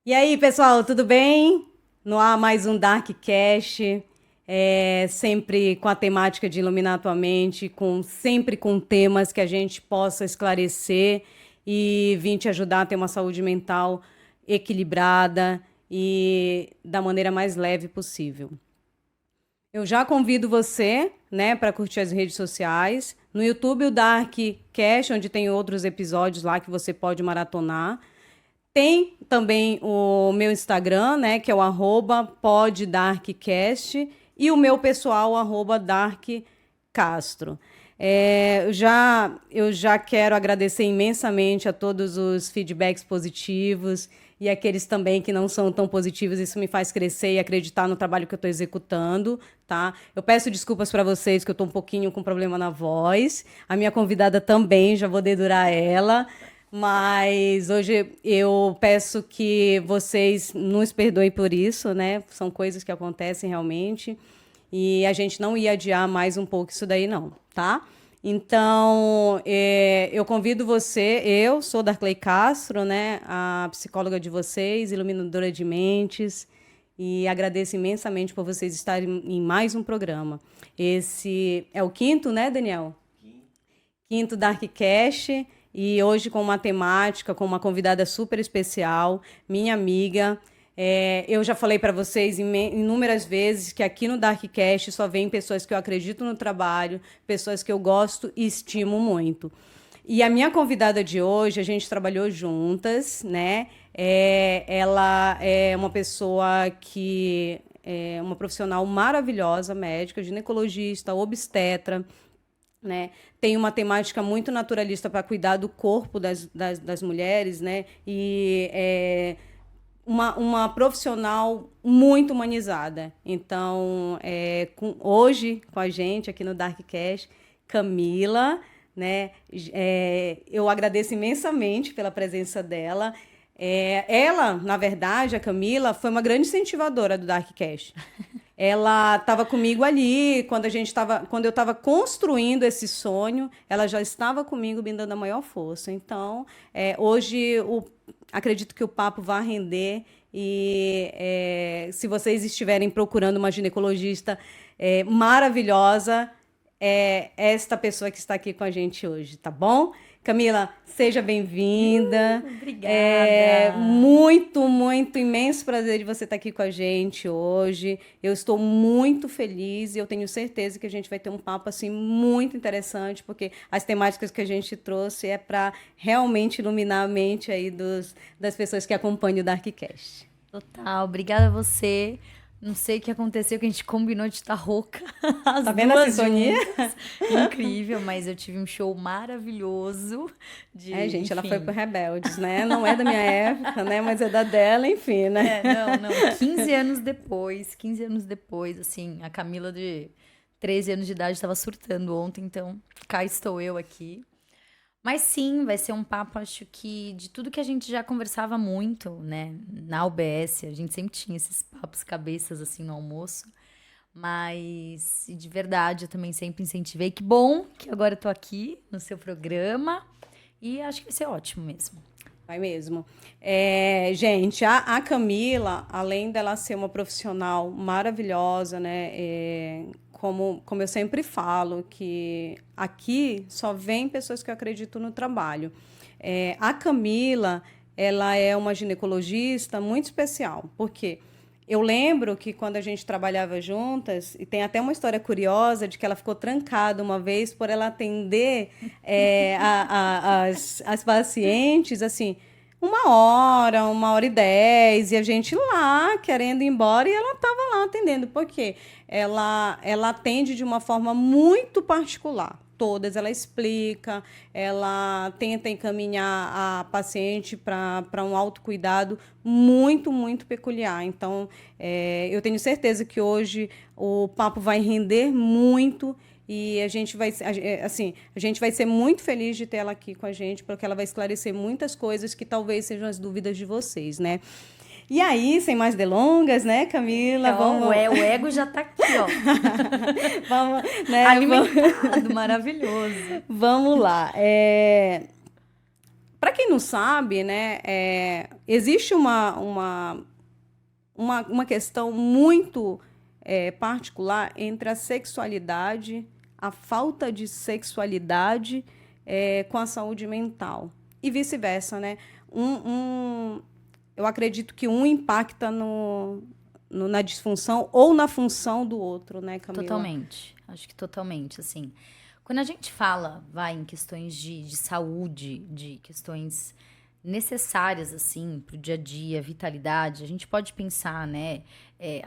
E aí, pessoal, tudo bem? No ar mais um Darkcast, sempre com a temática de iluminar a tua mente, sempre com temas que a gente possa esclarecer e vir te ajudar a ter uma saúde mental equilibrada e da maneira mais leve possível. Eu já convido você, né, para curtir as redes sociais. No YouTube, o Darkcast, onde tem outros episódios lá que você pode maratonar. Tem também o meu Instagram, né, que é o @poddarkcast, e o meu pessoal, @darkcastro. Eu já quero agradecer imensamente a todos os feedbacks positivos e aqueles também que não são tão positivos. Isso me faz crescer e acreditar no trabalho que eu estou executando, tá? Eu peço desculpas para vocês que eu estou um pouquinho com problema na voz. A minha convidada também, já vou dedurar ela. Mas hoje eu peço que vocês nos perdoem por isso, né? São coisas que acontecem realmente. E a gente não ia adiar mais um pouco isso daí, não, tá? Então, eu convido você, eu sou Darkley Castro, né? A psicóloga de vocês, iluminadora de mentes. E agradeço imensamente por vocês estarem em mais um programa. Esse é o quinto, né, Daniel? Quinto Darkcast, e hoje com uma temática, com uma convidada super especial, minha amiga. Eu já falei para vocês inúmeras vezes que aqui no Darkcast só vem pessoas que eu acredito no trabalho, pessoas que eu gosto e estimo muito. E a minha convidada de hoje, a gente trabalhou juntas, né? Ela é uma pessoa que é uma profissional maravilhosa, médica, ginecologista, obstetra, né? Tem uma temática muito naturalista para cuidar do corpo das mulheres, né? E uma profissional muito humanizada. Então, hoje com a gente aqui no Darkcast, Camila, né? Eu agradeço imensamente pela presença dela. Ela, na verdade, a Camila, foi uma grande incentivadora do Darkcast. Ela estava comigo ali quando eu estava construindo esse sonho, ela já estava comigo me dando a maior força. Então, hoje acredito que o papo vai render e se vocês estiverem procurando uma ginecologista maravilhosa, é esta pessoa que está aqui com a gente hoje, tá bom? Camila, seja bem-vinda. Obrigada. Muito, muito imenso prazer de você estar aqui com a gente hoje. Eu estou muito feliz e eu tenho certeza que a gente vai ter um papo assim muito interessante, porque as temáticas que a gente trouxe é para realmente iluminar a mente aí das pessoas que acompanham o Darkcast. Total, obrigada a você. Não sei o que aconteceu, que a gente combinou de estar rouca, as Tá vendo a duas sintonia? juntas. Incrível, mas eu tive um show maravilhoso Gente, ela foi enfim. pro Rebeldes, né? Não é da minha época, né? Mas é da dela, enfim, né? Não, 15 anos depois, assim, a Camila de 13 anos de idade estava surtando ontem, então cá estou eu aqui. Mas sim, vai ser um papo, acho que de tudo que a gente já conversava muito, né? Na UBS, a gente sempre tinha esses papos cabeças assim no almoço. Mas, e de verdade, eu também sempre incentivei. Que bom que agora eu tô aqui no seu programa. E acho que vai ser ótimo mesmo. Vai mesmo. Gente, a Camila, além dela ser uma profissional maravilhosa, né? Como eu sempre falo, que aqui só vem pessoas que eu acredito no trabalho. A Camila, ela é uma ginecologista muito especial, porque eu lembro que quando a gente trabalhava juntas, e tem até uma história curiosa de que ela ficou trancada uma vez por ela atender as pacientes, assim, 1 hora, 1 hora e 10, e a gente lá querendo ir embora, e ela estava lá atendendo. Por quê? Ela atende de uma forma muito particular. Todas, ela explica, ela tenta encaminhar a paciente para um autocuidado muito, muito peculiar. Então, eu tenho certeza que hoje o papo vai render muito e a gente vai ser muito feliz de ter ela aqui com a gente, porque ela vai esclarecer muitas coisas que talvez sejam as dúvidas de vocês, né? E aí, sem mais delongas, né, Camila? Ó, o ego já tá aqui, ó. Vamos, né? Alimentado, maravilhoso. Vamos lá. Para quem não sabe, né, existe uma questão muito particular entre a sexualidade, a falta de sexualidade com a saúde mental. E vice-versa, né? Eu acredito que um impacta na disfunção ou na função do outro, né, Camila? Totalmente. Acho que totalmente, assim. Quando a gente fala, vai, em questões de saúde, de questões necessárias, assim, para o dia a dia, vitalidade, a gente pode pensar, né,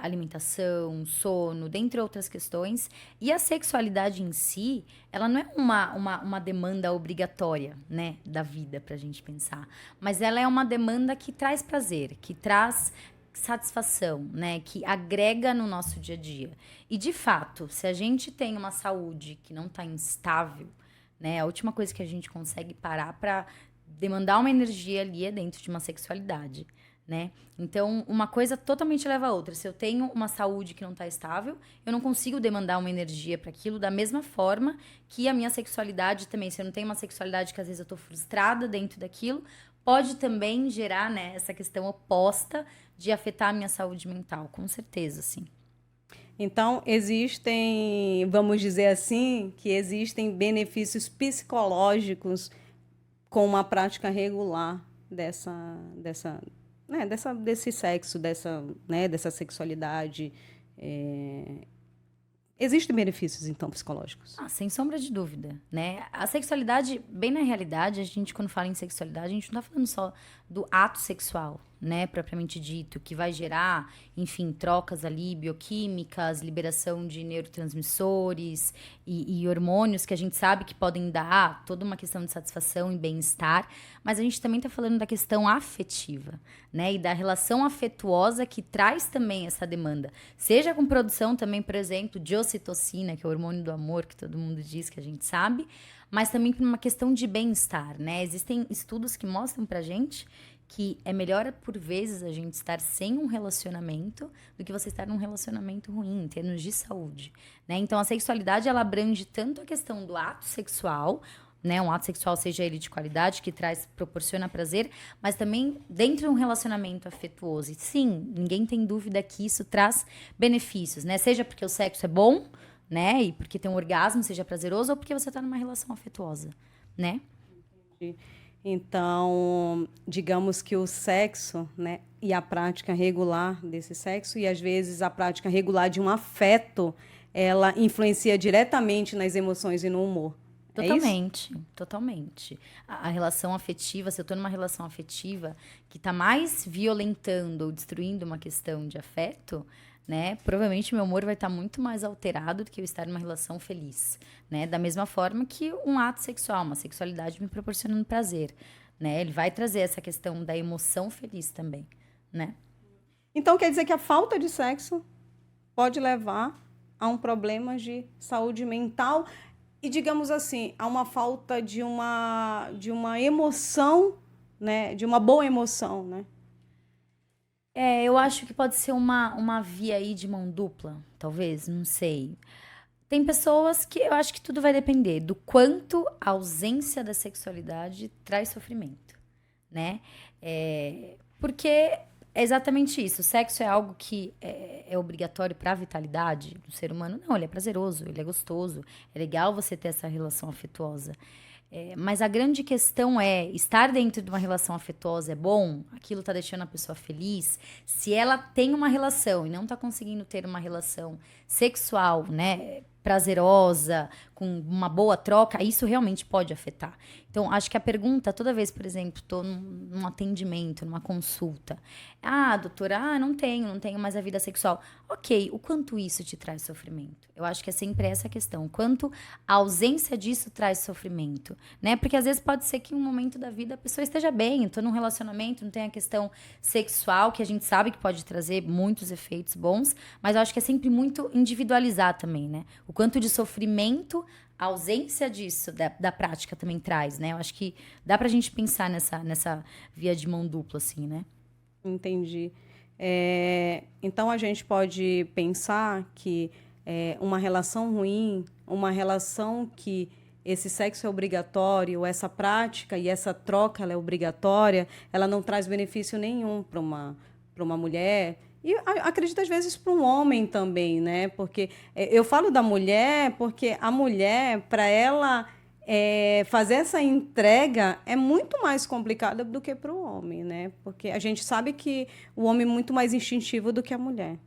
alimentação, sono, dentre outras questões. E a sexualidade em si, ela não é uma demanda obrigatória, né, da vida, para a gente pensar. Mas ela é uma demanda que traz prazer, que traz satisfação, né, que agrega no nosso dia a dia. E de fato, se a gente tem uma saúde que não está instável, né, a última coisa que a gente consegue parar para demandar uma energia ali é dentro de uma sexualidade, né? Então, uma coisa totalmente leva a outra. Se eu tenho uma saúde que não está estável, eu não consigo demandar uma energia para aquilo da mesma forma que a minha sexualidade também. Se eu não tenho uma sexualidade que às vezes eu estou frustrada dentro daquilo, pode também gerar, né, essa questão oposta de afetar a minha saúde mental, com certeza, sim. Então, existem, vamos dizer assim, que existem benefícios psicológicos com uma prática regular desse sexo, dessa sexualidade. Existem benefícios, então, psicológicos. Sem sombra de dúvida, né? A sexualidade, bem na realidade, a gente, quando fala em sexualidade, a gente não tá falando só do ato sexual, né? Propriamente dito, que vai gerar, enfim, trocas ali bioquímicas, liberação de neurotransmissores e hormônios que a gente sabe que podem dar toda uma questão de satisfação e bem-estar, mas a gente também tá falando da questão afetiva, né? E da relação afetuosa que traz também essa demanda. Seja com produção também, por exemplo, de ocitocina, que é o hormônio do amor, que todo mundo diz que a gente sabe, mas também por uma questão de bem-estar, né? Existem estudos que mostram pra gente que é melhor, por vezes, a gente estar sem um relacionamento do que você estar num relacionamento ruim, em termos de saúde, né? Então, a sexualidade, ela abrange tanto a questão do ato sexual, né? Um ato sexual, seja ele de qualidade, que proporciona prazer, mas também dentro de um relacionamento afetuoso. E sim, ninguém tem dúvida que isso traz benefícios, né? Seja porque o sexo é bom, né? E porque tem um orgasmo, seja prazeroso, ou porque você está numa relação afetuosa, né? Então, digamos que o sexo, né, e a prática regular desse sexo, e às vezes a prática regular de um afeto, ela influencia diretamente nas emoções e no humor. Totalmente, totalmente. A relação afetiva, se eu tô numa relação afetiva que tá mais violentando ou destruindo uma questão de afeto, né? Provavelmente meu humor vai estar muito mais alterado do que eu estar numa relação feliz, né? Da mesma forma que um ato sexual, uma sexualidade me proporcionando prazer, né? Ele vai trazer essa questão da emoção feliz também, né? Então, quer dizer que a falta de sexo pode levar a um problema de saúde mental e, digamos assim, a uma falta de uma emoção, né? De uma boa emoção, né? Eu acho que pode ser uma via aí de mão dupla, talvez, não sei. Tem pessoas que eu acho que tudo vai depender do quanto a ausência da sexualidade traz sofrimento, né? Porque é exatamente isso. O sexo é algo que é obrigatório para a vitalidade do ser humano? Não, ele é prazeroso, ele é gostoso. É legal você ter essa relação afetuosa. Mas a grande questão é, estar dentro de uma relação afetuosa é bom? Aquilo tá deixando a pessoa feliz? Se ela tem uma relação e não tá conseguindo ter uma relação sexual, né, prazerosa, com uma boa troca, isso realmente pode afetar. Então, acho que a pergunta, toda vez, por exemplo, tô num atendimento, numa consulta. Doutora, não tenho mais a vida sexual. Ok, o quanto isso te traz sofrimento? Eu acho que é sempre essa a questão. O quanto a ausência disso traz sofrimento, né? Porque às vezes pode ser que em um momento da vida a pessoa esteja bem, tô num relacionamento, não tem a questão sexual, que a gente sabe que pode trazer muitos efeitos bons, mas eu acho que é sempre muito individualizar também, né? O quanto de sofrimento a ausência disso, da prática também traz, né? Eu acho que dá pra gente pensar nessa via de mão dupla, assim, né? Entendi. Então, a gente pode pensar que uma relação ruim, uma relação que esse sexo é obrigatório, essa prática e essa troca ela é obrigatória, ela não traz benefício nenhum para uma mulher. E acredito, às vezes, para um homem também, né? Porque eu falo da mulher porque a mulher, para ela fazer essa entrega é muito mais complicada do que para o homem, né? Porque a gente sabe que o homem é muito mais instintivo do que a mulher.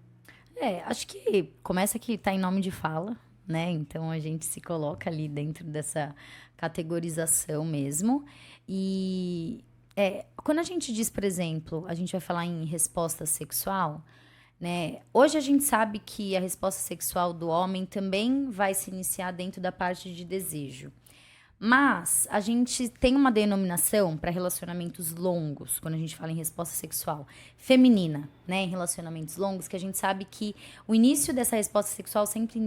Acho que começa que tá em nome de fala, né? Então a gente se coloca ali dentro dessa categorização mesmo. E quando a gente diz, por exemplo, a gente vai falar em resposta sexual, né? Hoje a gente sabe que a resposta sexual do homem também vai se iniciar dentro da parte de desejo. Mas a gente tem uma denominação para relacionamentos longos, quando a gente fala em resposta sexual feminina, né, em relacionamentos longos, que a gente sabe que o início dessa resposta sexual sempre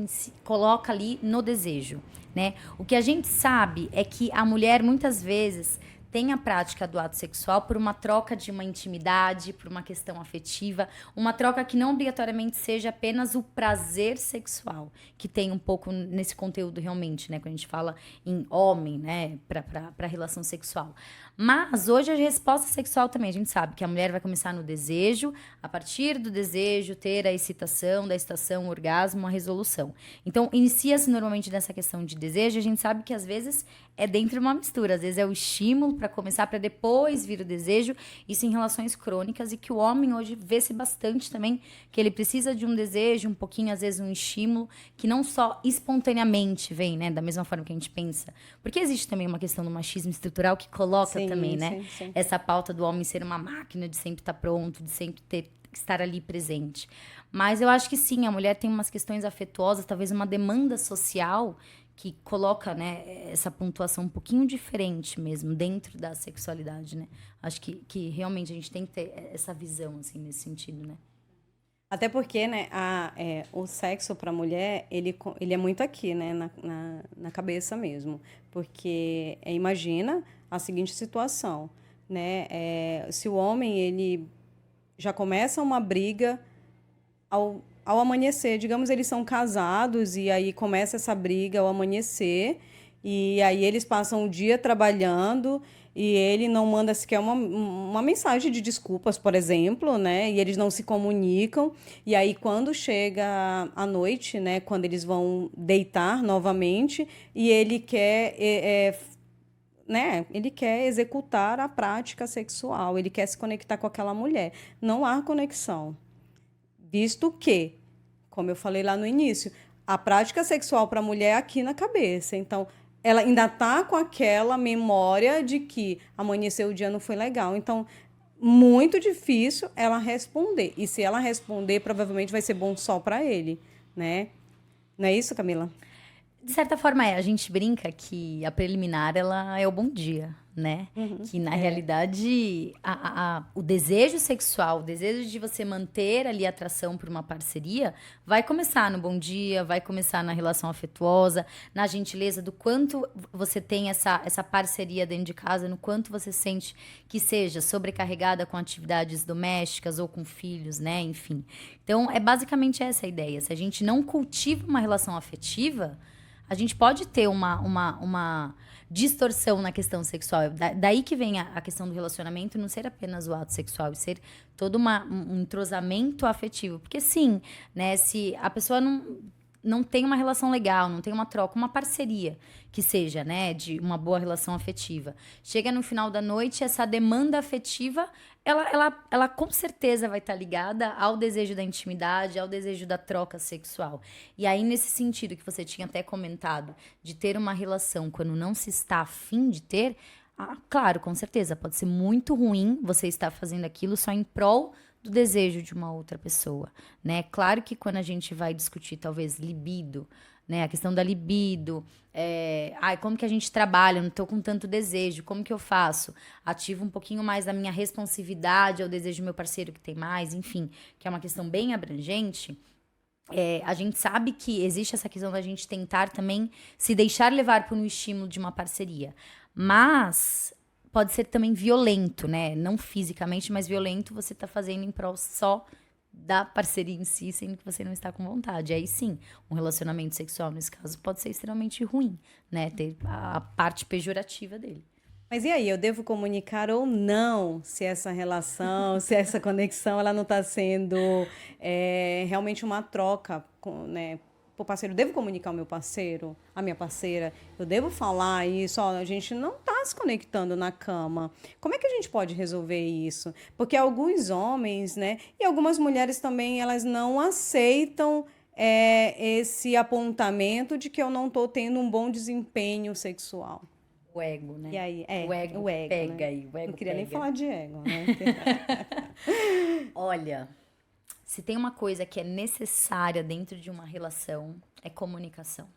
coloca ali no desejo, né? O que a gente sabe é que a mulher muitas vezes tem a prática do ato sexual por uma troca de uma intimidade, por uma questão afetiva, uma troca que não obrigatoriamente seja apenas o prazer sexual, que tem um pouco nesse conteúdo realmente, né? Quando a gente fala em homem, né? Para relação sexual. Mas hoje a resposta sexual também, a gente sabe que a mulher vai começar no desejo, a partir do desejo ter a excitação, da excitação, o orgasmo, a resolução. Então, inicia-se normalmente nessa questão de desejo, a gente sabe que às vezes é dentro de uma mistura, às vezes é o estímulo para começar, para depois vir o desejo, isso em relações crônicas, e que o homem hoje vê-se bastante também, que ele precisa de um desejo, um pouquinho, às vezes um estímulo, que não só espontaneamente vem, né, da mesma forma que a gente pensa, porque existe também uma questão do machismo estrutural que coloca também, né, sim. essa pauta do homem ser uma máquina, de sempre estar pronto, de sempre estar ali presente. Mas eu acho que sim, a mulher tem umas questões afetuosas, talvez uma demanda social que coloca, né, essa pontuação um pouquinho diferente mesmo dentro da sexualidade, né? Acho que realmente a gente tem que ter essa visão, assim, nesse sentido, né? Até porque, né, o sexo para a mulher, ele é muito aqui, né, na cabeça mesmo. Porque, imagina a seguinte situação, né? Se o homem, ele já começa uma briga ao amanhecer, digamos, eles são casados e aí começa essa briga ao amanhecer e aí eles passam o dia trabalhando e ele não manda sequer uma mensagem de desculpas, por exemplo, né? E eles não se comunicam. E aí, quando chega a noite, né? Quando eles vão deitar novamente e ele quer... né? Ele quer executar a prática sexual, ele quer se conectar com aquela mulher. Não há conexão. Visto que, como eu falei lá no início, a prática sexual para a mulher é aqui na cabeça. Então, ela ainda está com aquela memória de que amanheceu o dia não foi legal. Então, muito difícil ela responder. E se ela responder, provavelmente vai ser bom só para ele, né? Não é isso, Camila? De certa forma, a gente brinca que a preliminar, ela é o bom dia, né? Que, na realidade, o desejo sexual, o desejo de você manter ali a atração por uma parceria, vai começar no bom dia, vai começar na relação afetuosa, na gentileza, do quanto você tem essa parceria dentro de casa, no quanto você sente que seja sobrecarregada com atividades domésticas ou com filhos, né? Enfim. Então, é basicamente essa a ideia. Se a gente não cultiva uma relação afetiva, a gente pode ter uma distorção na questão sexual. Daí que vem a questão do relacionamento não ser apenas o ato sexual, e ser todo um entrosamento afetivo. Porque sim, né, se a pessoa não tem uma relação legal, não tem uma troca, uma parceria que seja, né, de uma boa relação afetiva. Chega no final da noite, essa demanda afetiva, ela com certeza vai estar ligada ao desejo da intimidade, ao desejo da troca sexual. E aí, nesse sentido que você tinha até comentado, de ter uma relação quando não se está a fim de ter, claro, com certeza, pode ser muito ruim você estar fazendo aquilo só em prol do desejo de uma outra pessoa, né? Claro que quando a gente vai discutir, talvez, libido, né? A questão da libido, como que a gente trabalha? Eu não tô com tanto desejo, como que eu faço? Ativo um pouquinho mais da minha responsividade ao desejo do meu parceiro que tem mais, enfim, que é uma questão bem abrangente. A gente sabe que existe essa questão da gente tentar também se deixar levar por um estímulo de uma parceria, mas pode ser também violento, né? Não fisicamente, mas violento, você tá fazendo em prol só da parceria em si, sendo que você não está com vontade. Aí sim, um relacionamento sexual, nesse caso, pode ser extremamente ruim, né? Ter a parte pejorativa dele. Mas e aí, eu devo comunicar ou não se essa relação, se essa conexão, ela não está sendo realmente uma troca, né? O parceiro, eu devo comunicar ao meu parceiro, a minha parceira, eu devo falar isso, ó, a gente não está se conectando na cama. Como é que a gente pode resolver isso? Porque alguns homens, né, e algumas mulheres também, elas não aceitam esse apontamento de que eu não estou tendo um bom desempenho sexual. O ego, né? E aí, o ego pega, né? aí, o ego não queria pega. nem falar de ego, né? Olha, se tem uma coisa que é necessária dentro de uma relação, é comunicação.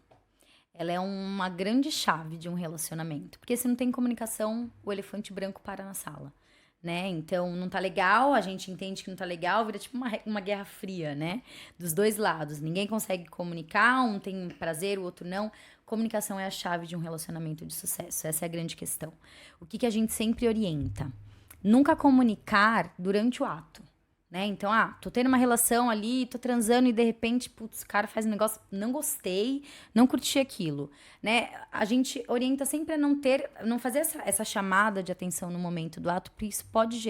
Ela é uma grande chave de um relacionamento. Porque se não tem comunicação, o elefante branco para na sala, né? Então, não tá legal, a gente entende que não tá legal, vira tipo uma guerra fria, né? Dos dois lados. Ninguém consegue comunicar, um tem prazer, o outro não. Comunicação é a chave de um relacionamento de sucesso. Essa é a grande questão. O que a gente sempre orienta? Nunca comunicar durante o ato. Né? Então, tô tendo uma relação ali, tô transando e de repente, putz, o cara faz um negócio, não gostei, não curti aquilo, né? A gente orienta sempre a não fazer essa chamada de atenção no momento do ato, porque isso pode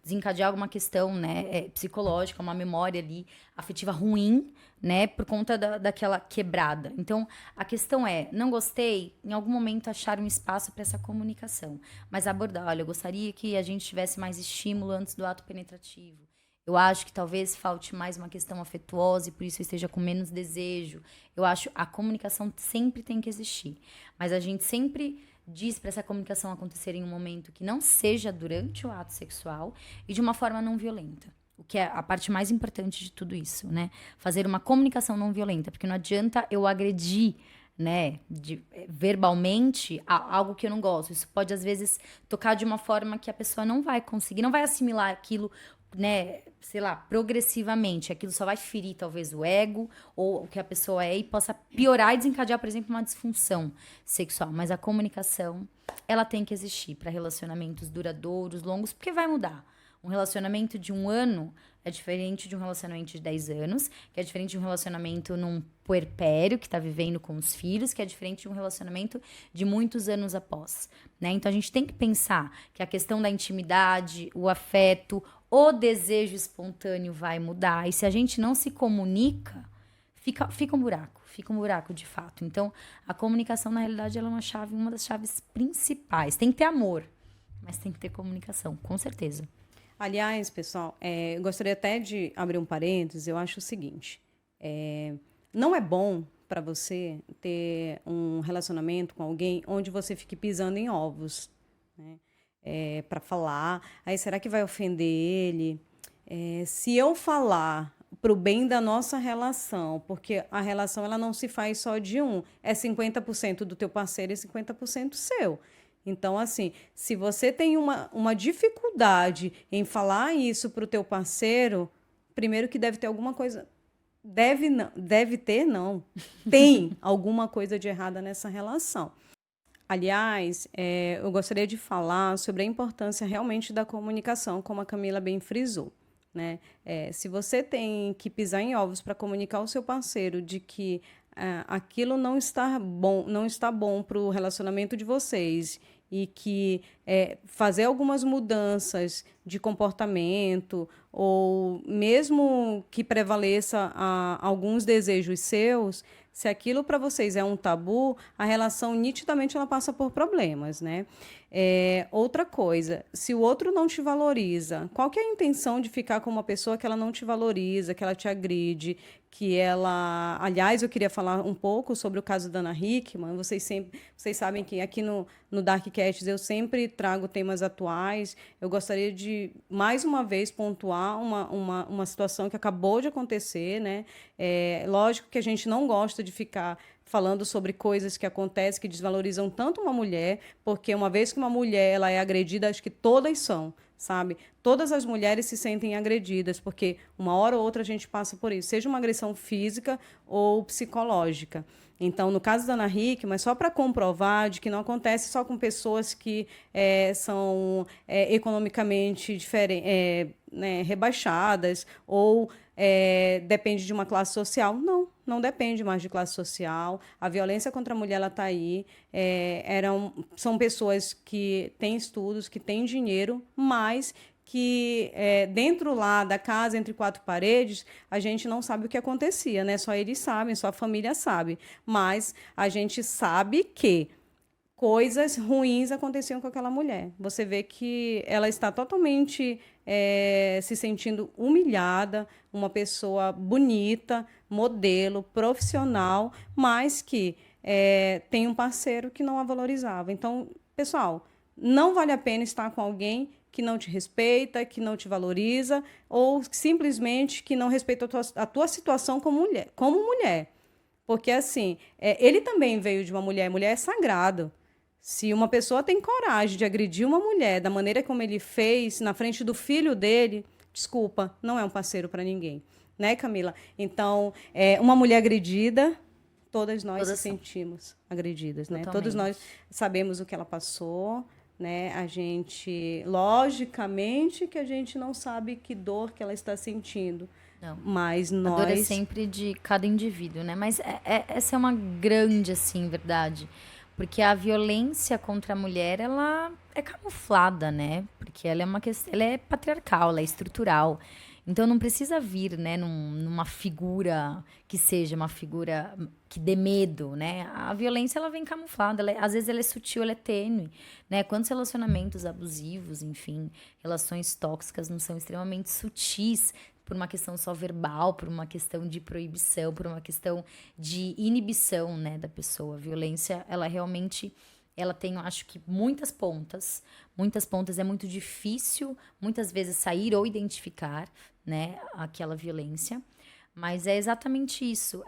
desencadear alguma questão, né, psicológica, uma memória ali afetiva ruim, né, por conta daquela quebrada. Então, a questão é, não gostei, em algum momento achar um espaço para essa comunicação, mas abordar, olha, eu gostaria que a gente tivesse mais estímulo antes do ato penetrativo. Eu acho que talvez falte mais uma questão afetuosa e por isso eu esteja com menos desejo. Eu acho que a comunicação sempre tem que existir. Mas a gente sempre diz para essa comunicação acontecer em um momento que não seja durante o ato sexual e de uma forma não violenta. O que é a parte mais importante de tudo isso, né? Fazer uma comunicação não violenta, porque não adianta eu agredir, né, verbalmente algo que eu não gosto. Isso pode, às vezes, tocar de uma forma que a pessoa não vai conseguir, não vai assimilar aquilo, né, sei lá, progressivamente. Aquilo só vai ferir, talvez, o ego ou o que a pessoa é e possa piorar e desencadear, por exemplo, uma disfunção sexual. Mas a comunicação, ela tem que existir para relacionamentos duradouros, longos, porque vai mudar. Um relacionamento de 1 ano é diferente de um relacionamento de 10 anos, que é diferente de um relacionamento num puerpério, que está vivendo com os filhos, que é diferente de um relacionamento de muitos anos após, né? Então, a gente tem que pensar que a questão da intimidade, o afeto, o desejo espontâneo vai mudar. E se a gente não se comunica, fica um buraco de fato. Então, a comunicação, na realidade, ela é uma das chaves principais. Tem que ter amor, mas tem que ter comunicação, com certeza. Aliás, pessoal, eu gostaria até de abrir um parênteses. Eu acho o seguinte, não é bom para você ter um relacionamento com alguém onde você fique pisando em ovos, né? Para falar, aí será que vai ofender ele? Se eu falar para o bem da nossa relação, porque a relação ela não se faz só de um, é 50% do teu parceiro e 50% seu. Então, assim, se você tem uma dificuldade em falar isso para o teu parceiro, primeiro que deve ter alguma coisa... Deve ter, não. Tem alguma coisa de errada nessa relação. Aliás, eu gostaria de falar sobre a importância realmente da comunicação, como a Camila bem frisou, né? Se você tem que pisar em ovos para comunicar ao seu parceiro de que aquilo não está bom para o relacionamento de vocês e que fazer algumas mudanças de comportamento ou mesmo que prevaleça alguns desejos seus, se aquilo para vocês é um tabu, a relação nitidamente ela passa por problemas, né? Outra coisa, se o outro não te valoriza, qual que é a intenção de ficar com uma pessoa que ela não te valoriza, que ela te agride, que ela... Aliás, eu queria falar um pouco sobre o caso da Ana Hickman. Vocês sabem que aqui no Darkcast eu sempre trago temas atuais. Eu gostaria de, mais uma vez, pontuar uma situação que acabou de acontecer, né? Lógico que a gente não gosta de ficar falando sobre coisas que acontecem, que desvalorizam tanto uma mulher, porque uma vez que uma mulher ela é agredida, acho que todas são, sabe? Todas as mulheres se sentem agredidas, porque uma hora ou outra a gente passa por isso, seja uma agressão física ou psicológica. Então, no caso da Ana Hickman, só para comprovar de que não acontece só com pessoas que são economicamente né, rebaixadas ou depende de uma classe social. Não depende mais de classe social. A violência contra a mulher ela está aí. São pessoas que têm estudos, que têm dinheiro, mas que dentro lá da casa, entre quatro paredes, a gente não sabe o que acontecia, né? Só eles sabem, só a família sabe. Mas a gente sabe que coisas ruins aconteciam com aquela mulher. Você vê que ela está totalmente se sentindo humilhada, uma pessoa bonita, modelo, profissional, mas que tem um parceiro que não a valorizava. Então, pessoal, não vale a pena estar com alguém que não te respeita, que não te valoriza, ou simplesmente que não respeita a tua situação como mulher. Como mulher. Porque, assim, ele também veio de uma mulher. Mulher é sagrado. Se uma pessoa tem coragem de agredir uma mulher da maneira como ele fez, na frente do filho dele, desculpa, não é um parceiro para ninguém. Né, Camila? Então, uma mulher agredida, todas nós se sentimos agredidas. Né? Todos nós sabemos o que ela passou. Né? A gente, logicamente, que a gente não sabe que dor que ela está sentindo. Não. Mas nós... A dor é sempre de cada indivíduo, né? Mas essa é uma grande, assim, verdade. Porque a violência contra a mulher, ela é camuflada, né? Porque ela é uma questão, ela é patriarcal, ela é estrutural. Então não precisa vir, né, numa figura que seja uma figura que dê medo, né? A violência ela vem camuflada, às vezes ela é sutil, ela é tênue, né? Quantos relacionamentos abusivos, enfim, relações tóxicas não são extremamente sutis por uma questão só verbal, por uma questão de proibição, por uma questão de inibição, né, da pessoa. A violência, ela realmente ela tem, eu acho que, muitas pontas. Muitas pontas é muito difícil, muitas vezes, sair ou identificar, né, aquela violência. Mas é exatamente isso.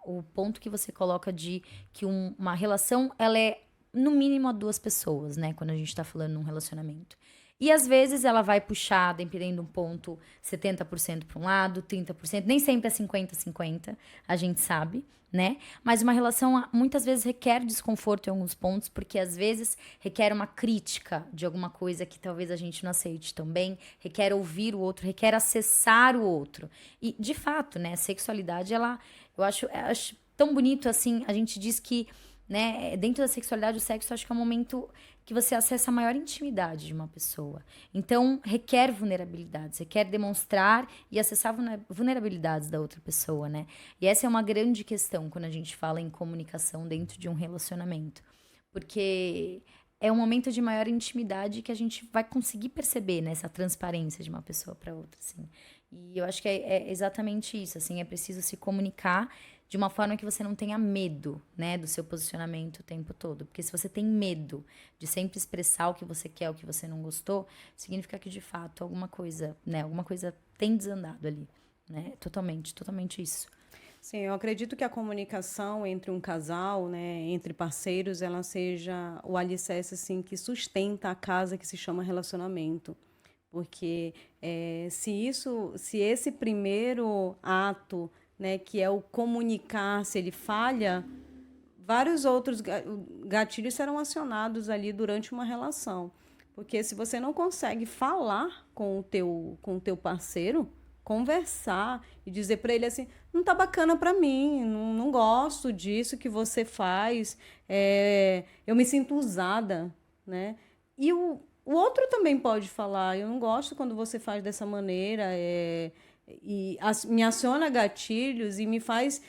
O ponto que você coloca de que uma relação, ela é, no mínimo, a duas pessoas, né? Quando a gente tá falando num relacionamento. E, às vezes, ela vai puxar, dependendo de um ponto, 70% para um lado, 30%. Nem sempre é 50-50, a gente sabe, né? Mas uma relação, muitas vezes, requer desconforto em alguns pontos, porque, às vezes, requer uma crítica de alguma coisa que talvez a gente não aceite também, requer ouvir o outro, requer acessar o outro. E, de fato, né, a sexualidade, eu acho tão bonito, assim, a gente diz que, né, dentro da sexualidade, o sexo, eu acho que é um momento que você acessa a maior intimidade de uma pessoa. Então, requer vulnerabilidades, requer demonstrar e acessar vulnerabilidades da outra pessoa, né? E essa é uma grande questão quando a gente fala em comunicação dentro de um relacionamento. Porque é um momento de maior intimidade que a gente vai conseguir perceber, né, essa transparência de uma pessoa para outra, assim. E eu acho que é exatamente isso, assim, é preciso se comunicar de uma forma que você não tenha medo, né, do seu posicionamento o tempo todo. Porque se você tem medo de sempre expressar o que você quer, o que você não gostou, significa que, de fato, alguma coisa tem desandado ali, né? Totalmente isso. Sim, eu acredito que a comunicação entre um casal, né, entre parceiros, ela seja o alicerce, assim, que sustenta a casa que se chama relacionamento. Porque se esse primeiro ato, né, que é o comunicar, se ele falha, vários outros gatilhos serão acionados ali durante uma relação. Porque se você não consegue falar com o teu parceiro, conversar e dizer para ele assim, não tá bacana para mim, não gosto disso que você faz, eu me sinto usada, né? E o outro também pode falar, eu não gosto quando você faz dessa maneira, me aciona gatilhos e me faz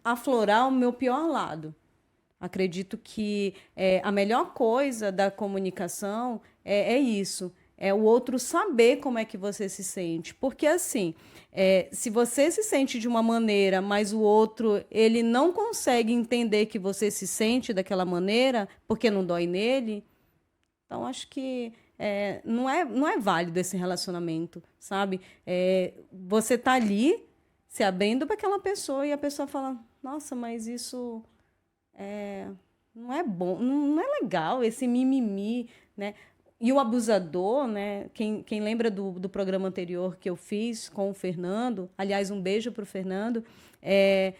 aflorar o meu pior lado. Acredito que a melhor coisa da comunicação é isso. É o outro saber como é que você se sente. Porque, assim, se você se sente de uma maneira, mas o outro ele não consegue entender que você se sente daquela maneira, porque não dói nele, então acho que não é válido esse relacionamento, sabe? Você tá ali se abrindo para aquela pessoa e a pessoa fala, nossa, mas isso não é bom, não é legal esse mimimi, né? E o abusador, né? Quem lembra do programa anterior que eu fiz com o Fernando, aliás, um beijo para o Fernando, é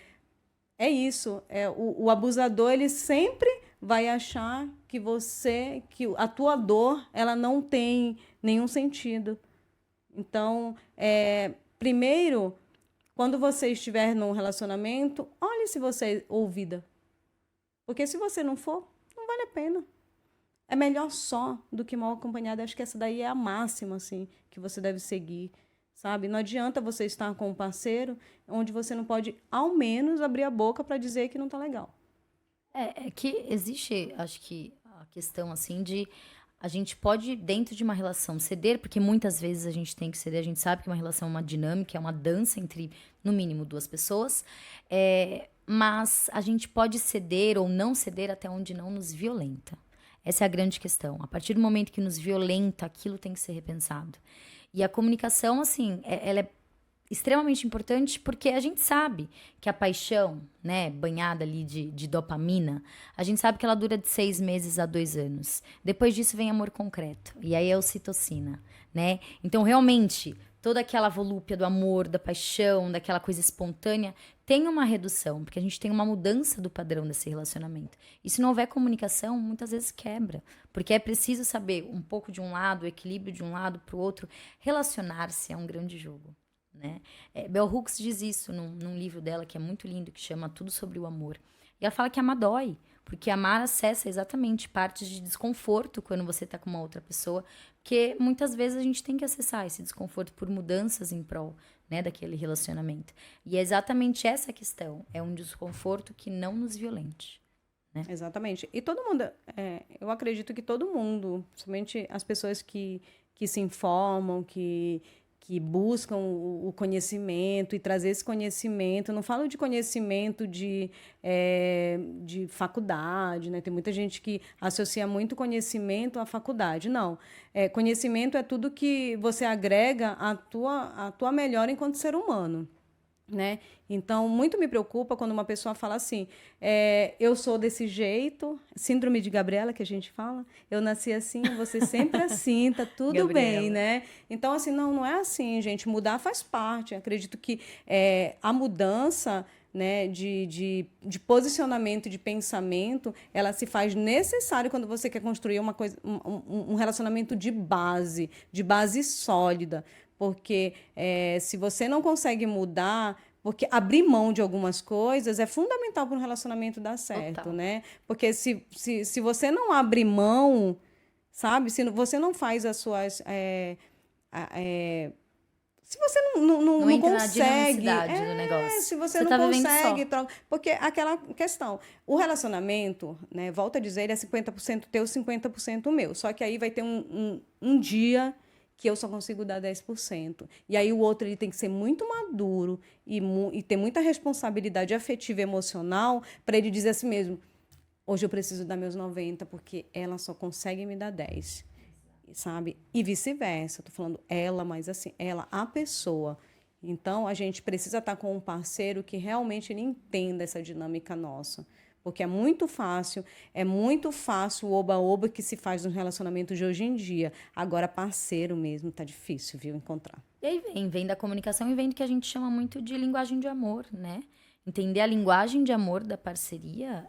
isso. O abusador, ele sempre vai achar que a tua dor, ela não tem nenhum sentido, Então, primeiro, quando você estiver num relacionamento, olhe se você é ouvida. Porque se você não for, não vale a pena. É melhor só do que mal acompanhada. Acho que essa daí é a máxima, assim, que você deve seguir, sabe? Não adianta você estar com um parceiro onde você não pode, ao menos, abrir a boca para dizer que não tá legal. É que existe, acho que, a questão assim de a gente pode, dentro de uma relação, ceder, porque muitas vezes a gente tem que ceder, a gente sabe que uma relação é uma dinâmica, é uma dança entre, no mínimo, duas pessoas, mas a gente pode ceder ou não ceder até onde não nos violenta. Essa é a grande questão. A partir do momento que nos violenta, aquilo tem que ser repensado. E a comunicação, assim, ela é extremamente importante porque a gente sabe que a paixão, né, banhada ali de dopamina, a gente sabe que ela dura de 6 meses a 2 anos. Depois disso vem amor concreto. E aí é ocitocina, né? Então, realmente, toda aquela volúpia do amor, da paixão, daquela coisa espontânea, tem uma redução, porque a gente tem uma mudança do padrão desse relacionamento. E se não houver comunicação, muitas vezes quebra. Porque é preciso saber um pouco de um lado, o equilíbrio de um lado para o outro. Relacionar-se é um grande jogo. Né? Bell Hooks diz isso num livro dela que é muito lindo, que chama Tudo Sobre o Amor. E ela fala que amar dói, porque amar acessa exatamente partes de desconforto quando você tá com uma outra pessoa, porque muitas vezes a gente tem que acessar esse desconforto por mudanças em prol, né, daquele relacionamento. E é exatamente essa a questão, é um desconforto que não nos violente. Né? Exatamente. E todo mundo, eu acredito que todo mundo, principalmente as pessoas que se informam, que buscam o conhecimento e trazer esse conhecimento. Não falo de conhecimento de faculdade, né? Tem muita gente que associa muito conhecimento à faculdade. Não. Conhecimento é tudo que você agrega à tua melhora enquanto ser humano. Né? Então, muito me preocupa quando uma pessoa fala assim, eu sou desse jeito, síndrome de Gabriela, que a gente fala, eu nasci assim, você sempre assim, tá tudo bem, né? Então, assim, não é assim, gente, mudar faz parte. Eu acredito que a mudança, né, de posicionamento, de pensamento, ela se faz necessário quando você quer construir uma coisa, um relacionamento de base sólida. Porque se você não consegue mudar, porque abrir mão de algumas coisas é fundamental para um relacionamento dar certo, Total. né? Porque se você não abre mão, sabe? Se você não faz as suas. Se você não entra consegue. na dinamicidade do negócio. Se você Você não tá vivendo consegue. só. Porque aquela questão. O relacionamento, né? Volto a dizer, ele é 50% teu, 50% meu. Só que aí vai ter um dia que eu só consigo dar 10%. E aí o outro ele tem que ser muito maduro e ter muita responsabilidade afetiva e emocional para ele dizer assim mesmo, hoje eu preciso dar meus 90 porque ela só consegue me dar 10, sabe? E vice-versa. Estou falando ela, mas assim, ela, a pessoa. Então, a gente precisa estar com um parceiro que realmente ele entenda essa dinâmica nossa. Porque é muito fácil o oba-oba que se faz no relacionamento de hoje em dia. Agora, parceiro mesmo, tá difícil, viu, encontrar. E aí vem da comunicação e vem do que a gente chama muito de linguagem de amor, né? Entender a linguagem de amor da parceria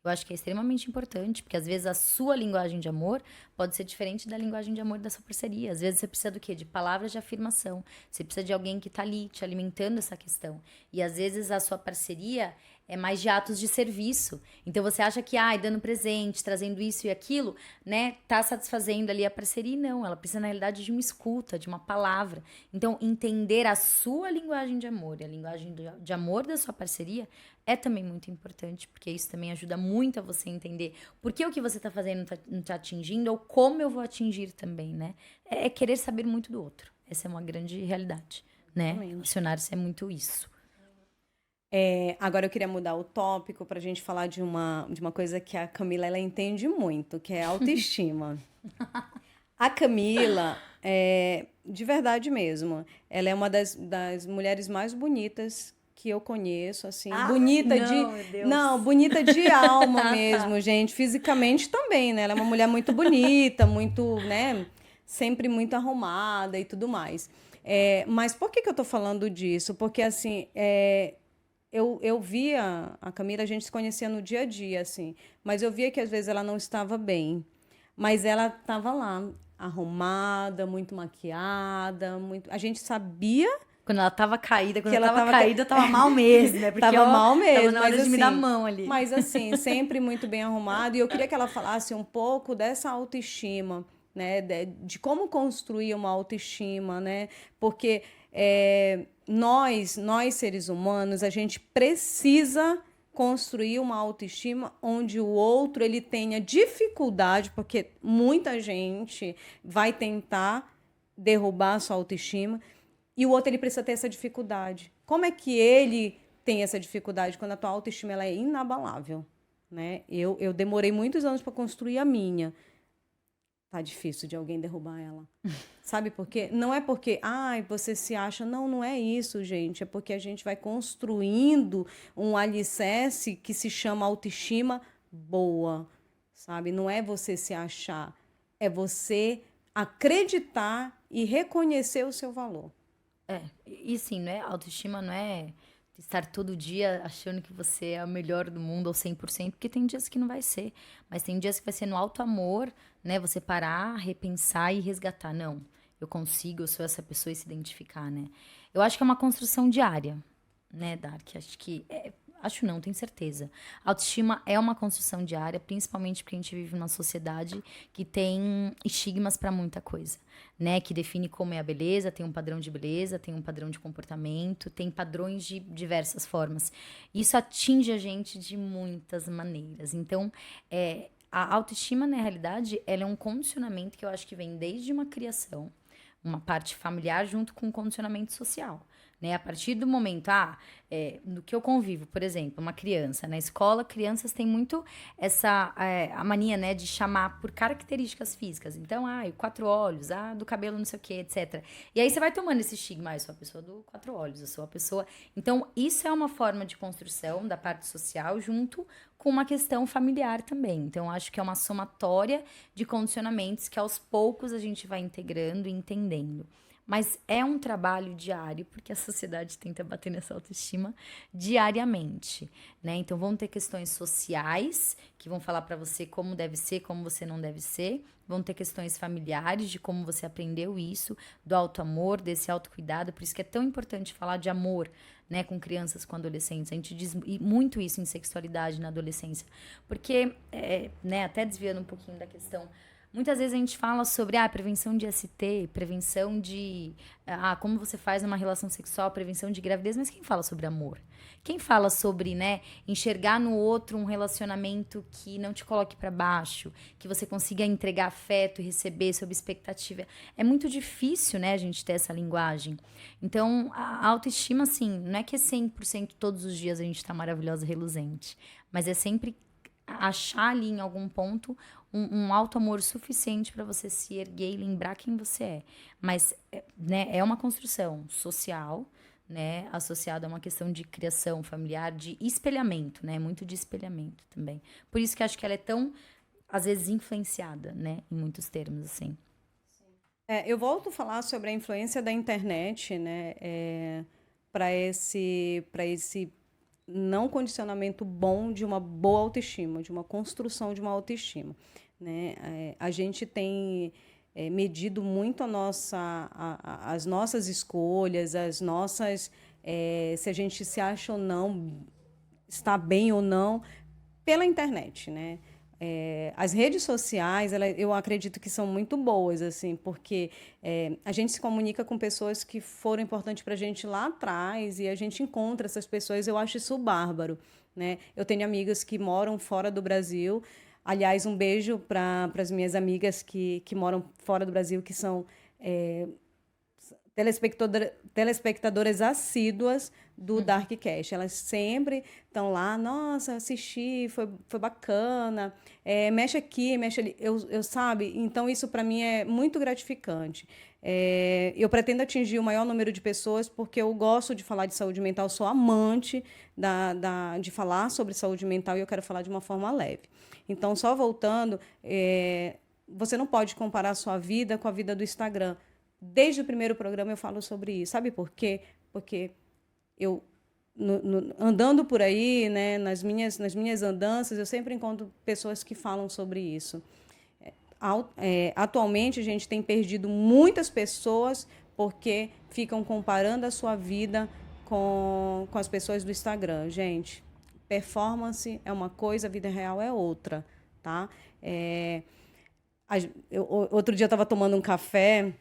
eu acho que é extremamente importante, porque às vezes a sua linguagem de amor pode ser diferente da linguagem de amor da sua parceria. Às vezes você precisa do quê? De palavras de afirmação. Você precisa de alguém que tá ali te alimentando essa questão. E às vezes a sua parceria é mais de atos de serviço. Então você acha que, dando presente, trazendo isso e aquilo, né, tá satisfazendo ali a parceria. E não, ela precisa, na realidade, de uma escuta, de uma palavra. Então, entender a sua linguagem de amor e a linguagem de amor da sua parceria é também muito importante, porque isso também ajuda muito a você entender por que o que você tá fazendo não tá atingindo ou como eu vou atingir também, né? É querer saber muito do outro. Essa é uma grande realidade, né? Relacionar-se é muito isso. Agora eu queria mudar o tópico para a gente falar de uma coisa que a Camila ela entende muito, que é autoestima. A Camila, de verdade mesmo, ela é uma das mulheres mais bonitas que eu conheço, assim, bonita bonita de alma mesmo, gente, fisicamente também, né? Ela é uma mulher muito bonita, muito, né, sempre muito arrumada e tudo mais. Mas por que eu tô falando disso? Porque, assim, eu via a Camila, a gente se conhecia no dia a dia, assim, mas eu via que às vezes ela não estava bem, mas ela estava lá. arrumada, muito maquiada, muito... A gente sabia Quando ela tava caída, que ela tava eu tava mal mesmo, né? Porque tava mal mesmo, tava na hora mas de me assim, dar a mão ali. mas assim, sempre muito bem arrumado. E eu queria que ela falasse um pouco dessa autoestima, né? De como construir uma autoestima, né? Porque nós seres humanos, a gente precisa construir uma autoestima onde o outro ele tenha dificuldade, porque muita gente vai tentar derrubar a sua autoestima e o outro ele precisa ter essa dificuldade. Como é que ele tem essa dificuldade quando a tua autoestima ela é inabalável, né? Eu demorei muitos anos para construir a minha. Tá difícil de alguém derrubar ela. Sabe por quê? Não é porque, você se acha. Não, não é isso, gente. É porque a gente vai construindo um alicerce que se chama autoestima boa, sabe? Não é você se achar. É você acreditar e reconhecer o seu valor. E sim, não é autoestima, não é estar todo dia achando que você é o melhor do mundo ao 100%, porque tem dias que não vai ser, mas tem dias que vai ser no alto amor, né? Você parar, repensar e resgatar. Não, eu consigo, eu sou essa pessoa e se identificar, né? Eu acho que é uma construção diária, né, Dark? Acho não, tenho certeza. Autoestima é uma construção diária, principalmente porque a gente vive numa sociedade que tem estigmas para muita coisa, né? Que define como é a beleza, tem um padrão de beleza, tem um padrão de comportamento, tem padrões de diversas formas. Isso atinge a gente de muitas maneiras. Então, a autoestima, na realidade, ela é um condicionamento que eu acho que vem desde uma criação, uma parte familiar junto com o condicionamento social. Né? A partir do momento, no que eu convivo, por exemplo, uma criança, na escola, crianças têm muito a mania, né, de chamar por características físicas. Então, o quatro olhos, do cabelo não sei o que, etc. E aí você vai tomando esse estigma, eu sou a pessoa do quatro olhos, eu sou a pessoa... Então, isso é uma forma de construção da parte social junto com uma questão familiar também. Então, acho que é uma somatória de condicionamentos que aos poucos a gente vai integrando e entendendo. Mas é um trabalho diário, porque a sociedade tenta bater nessa autoestima diariamente, né? Então, vão ter questões sociais, que vão falar para você como deve ser, como você não deve ser. Vão ter questões familiares, de como você aprendeu isso, do auto-amor, desse autocuidado. Por isso que é tão importante falar de amor, né? Com crianças, com adolescentes. A gente diz muito isso em sexualidade na adolescência. Porque, né? Até desviando um pouquinho da questão... Muitas vezes a gente fala sobre prevenção de ST, prevenção de como você faz uma relação sexual, prevenção de gravidez, mas quem fala sobre amor? Quem fala sobre, né, enxergar no outro um relacionamento que não te coloque para baixo, que você consiga entregar afeto e receber sob expectativa? É muito difícil, né, a gente ter essa linguagem. Então, a autoestima, assim, não é que é 100% todos os dias a gente tá maravilhosa e reluzente, mas é sempre achar ali em algum ponto um auto-amor suficiente para você se erguer e lembrar quem você é. Mas, né, é uma construção social, né, associada a uma questão de criação familiar, de espelhamento, né, muito de espelhamento também. Por isso que acho que ela é tão, às vezes, influenciada, né, em muitos termos, assim. Eu volto a falar sobre a influência da internet, né, para esse não condicionamento bom de uma boa autoestima, de uma construção de uma autoestima, né? A gente tem medido muito as nossas escolhas, se a gente se acha ou não, está bem ou não, pela internet, né? As redes sociais, eu acredito que são muito boas, assim, porque a gente se comunica com pessoas que foram importantes para a gente lá atrás e a gente encontra essas pessoas, eu acho isso bárbaro, né? Eu tenho amigas que moram fora do Brasil, aliás, um beijo para as minhas amigas que moram fora do Brasil, que são telespectadoras assíduas do Darkcast. Elas sempre estão lá, nossa, assisti, foi bacana, mexe aqui, mexe ali. Sabe? Então, isso para mim é muito gratificante. Eu pretendo atingir o maior número de pessoas porque eu gosto de falar de saúde mental, sou amante de falar sobre saúde mental e eu quero falar de uma forma leve. Então, só voltando, você não pode comparar a sua vida com a vida do Instagram. Desde o primeiro programa eu falo sobre isso. Sabe por quê? Porque eu, andando por aí, né, nas minhas andanças, eu sempre encontro pessoas que falam sobre isso. atualmente a gente tem perdido muitas pessoas porque ficam comparando a sua vida com as pessoas do Instagram. Gente, performance é uma coisa, a vida real é outra, tá? Outro dia eu estava tomando um café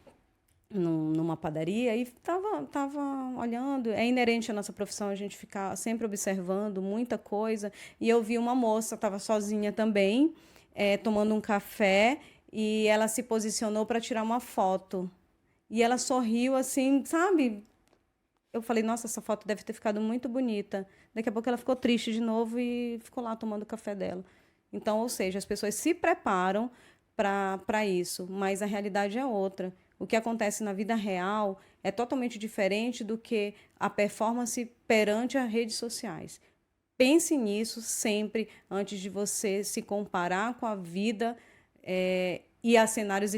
numa padaria e tava olhando. É inerente à nossa profissão a gente ficar sempre observando muita coisa. E eu vi uma moça, estava sozinha também, tomando um café, e ela se posicionou para tirar uma foto. E ela sorriu assim, sabe? Eu falei, nossa, essa foto deve ter ficado muito bonita. Daqui a pouco ela ficou triste de novo e ficou lá tomando o café dela. Então, ou seja, as pessoas se preparam para isso, mas a realidade é outra. O que acontece na vida real é totalmente diferente do que a performance perante as redes sociais. Pense nisso sempre antes de você se comparar com a vida e a cenários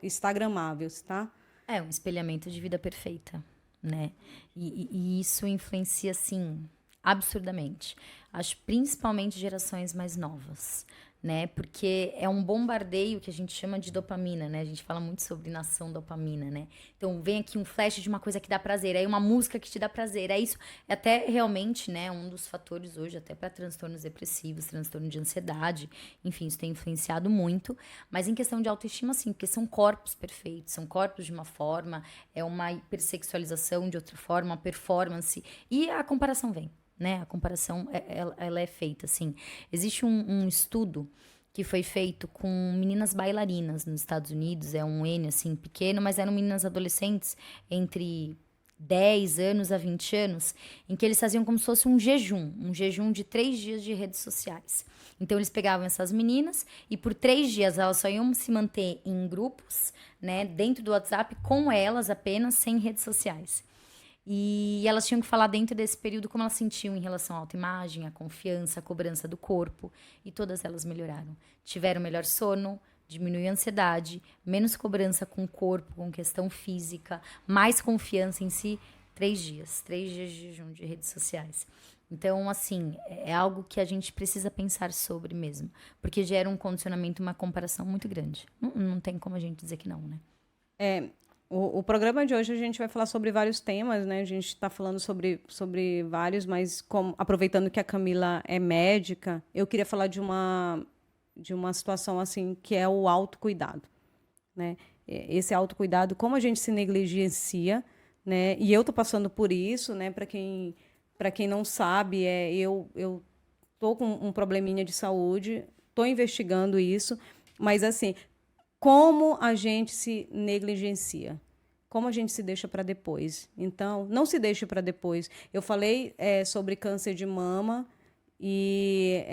instagramáveis, tá? É um espelhamento de vida perfeita, né? E isso influencia, assim, absurdamente. Acho principalmente gerações mais novas, né? Porque é um bombardeio que a gente chama de dopamina, né? A gente fala muito sobre nação dopamina, né? Então vem aqui um flash de uma coisa que dá prazer, aí uma música que te dá prazer, é isso. É até realmente, né, um dos fatores hoje até para transtornos depressivos, transtorno de ansiedade, enfim, isso tem influenciado muito. Mas em questão de autoestima, sim, porque são corpos perfeitos, são corpos de uma forma, é uma hipersexualização de outra forma, uma performance, e a comparação vem. Né? A comparação, ela é feita, assim. Existe um estudo que foi feito com meninas bailarinas nos Estados Unidos, é um N, assim, pequeno, mas eram meninas adolescentes entre 10 anos a 20 anos, em que eles faziam como se fosse um jejum de 3 dias de redes sociais. Então, eles pegavam essas meninas e por 3 dias elas só iam se manter em grupos, né, dentro do WhatsApp, com elas apenas, sem redes sociais. E elas tinham que falar dentro desse período como elas sentiam em relação à autoimagem, à confiança, à cobrança do corpo. E todas elas melhoraram. Tiveram melhor sono, diminuiu a ansiedade, menos cobrança com o corpo, com questão física, mais confiança em si. 3 dias. 3 dias de jejum de redes sociais. Então, assim, é algo que a gente precisa pensar sobre mesmo. Porque gera um condicionamento, uma comparação muito grande. Não tem como a gente dizer que não, né? O programa de hoje a gente vai falar sobre vários temas, né? A gente está falando sobre vários, mas aproveitando que a Camila é médica, eu queria falar de uma situação assim que é o autocuidado, né? Esse autocuidado, como a gente se negligencia, né? E eu tô passando por isso, né? Para quem não sabe, eu tô com um probleminha de saúde, tô investigando isso, mas assim, como a gente se negligencia, como a gente se deixa para depois. Então, não se deixe para depois. Eu falei sobre câncer de mama e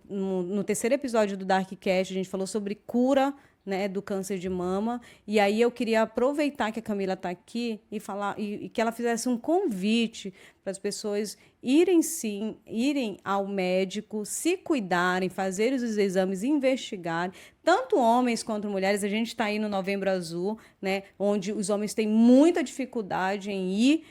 no terceiro episódio do Darkcast a gente falou sobre cura, né, do câncer de mama. E aí eu queria aproveitar que a Camila está aqui e falar e que ela fizesse um convite para as pessoas irem ao médico, se cuidarem, fazer os exames, investigarem, tanto homens quanto mulheres. A gente está aí no Novembro Azul, né, onde os homens têm muita dificuldade em ir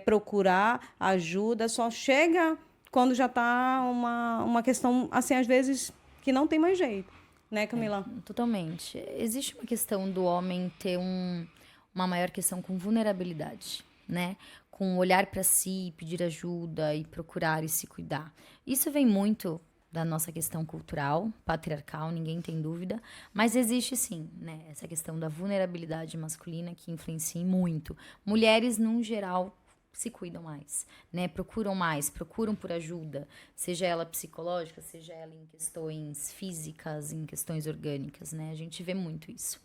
procurar ajuda, só chega quando já está uma questão, assim, às vezes, que não tem mais jeito. Né, Camila? Totalmente. Existe uma questão do homem ter uma maior questão com vulnerabilidade, né? Com olhar para si, pedir ajuda e procurar e se cuidar. Isso vem muito da nossa questão cultural, patriarcal, ninguém tem dúvida, mas existe sim, né? Essa questão da vulnerabilidade masculina que influencia muito. Mulheres, num geral, se cuidam mais, né? Procuram por ajuda, seja ela psicológica, seja ela em questões físicas, em questões orgânicas, né? A gente vê muito isso.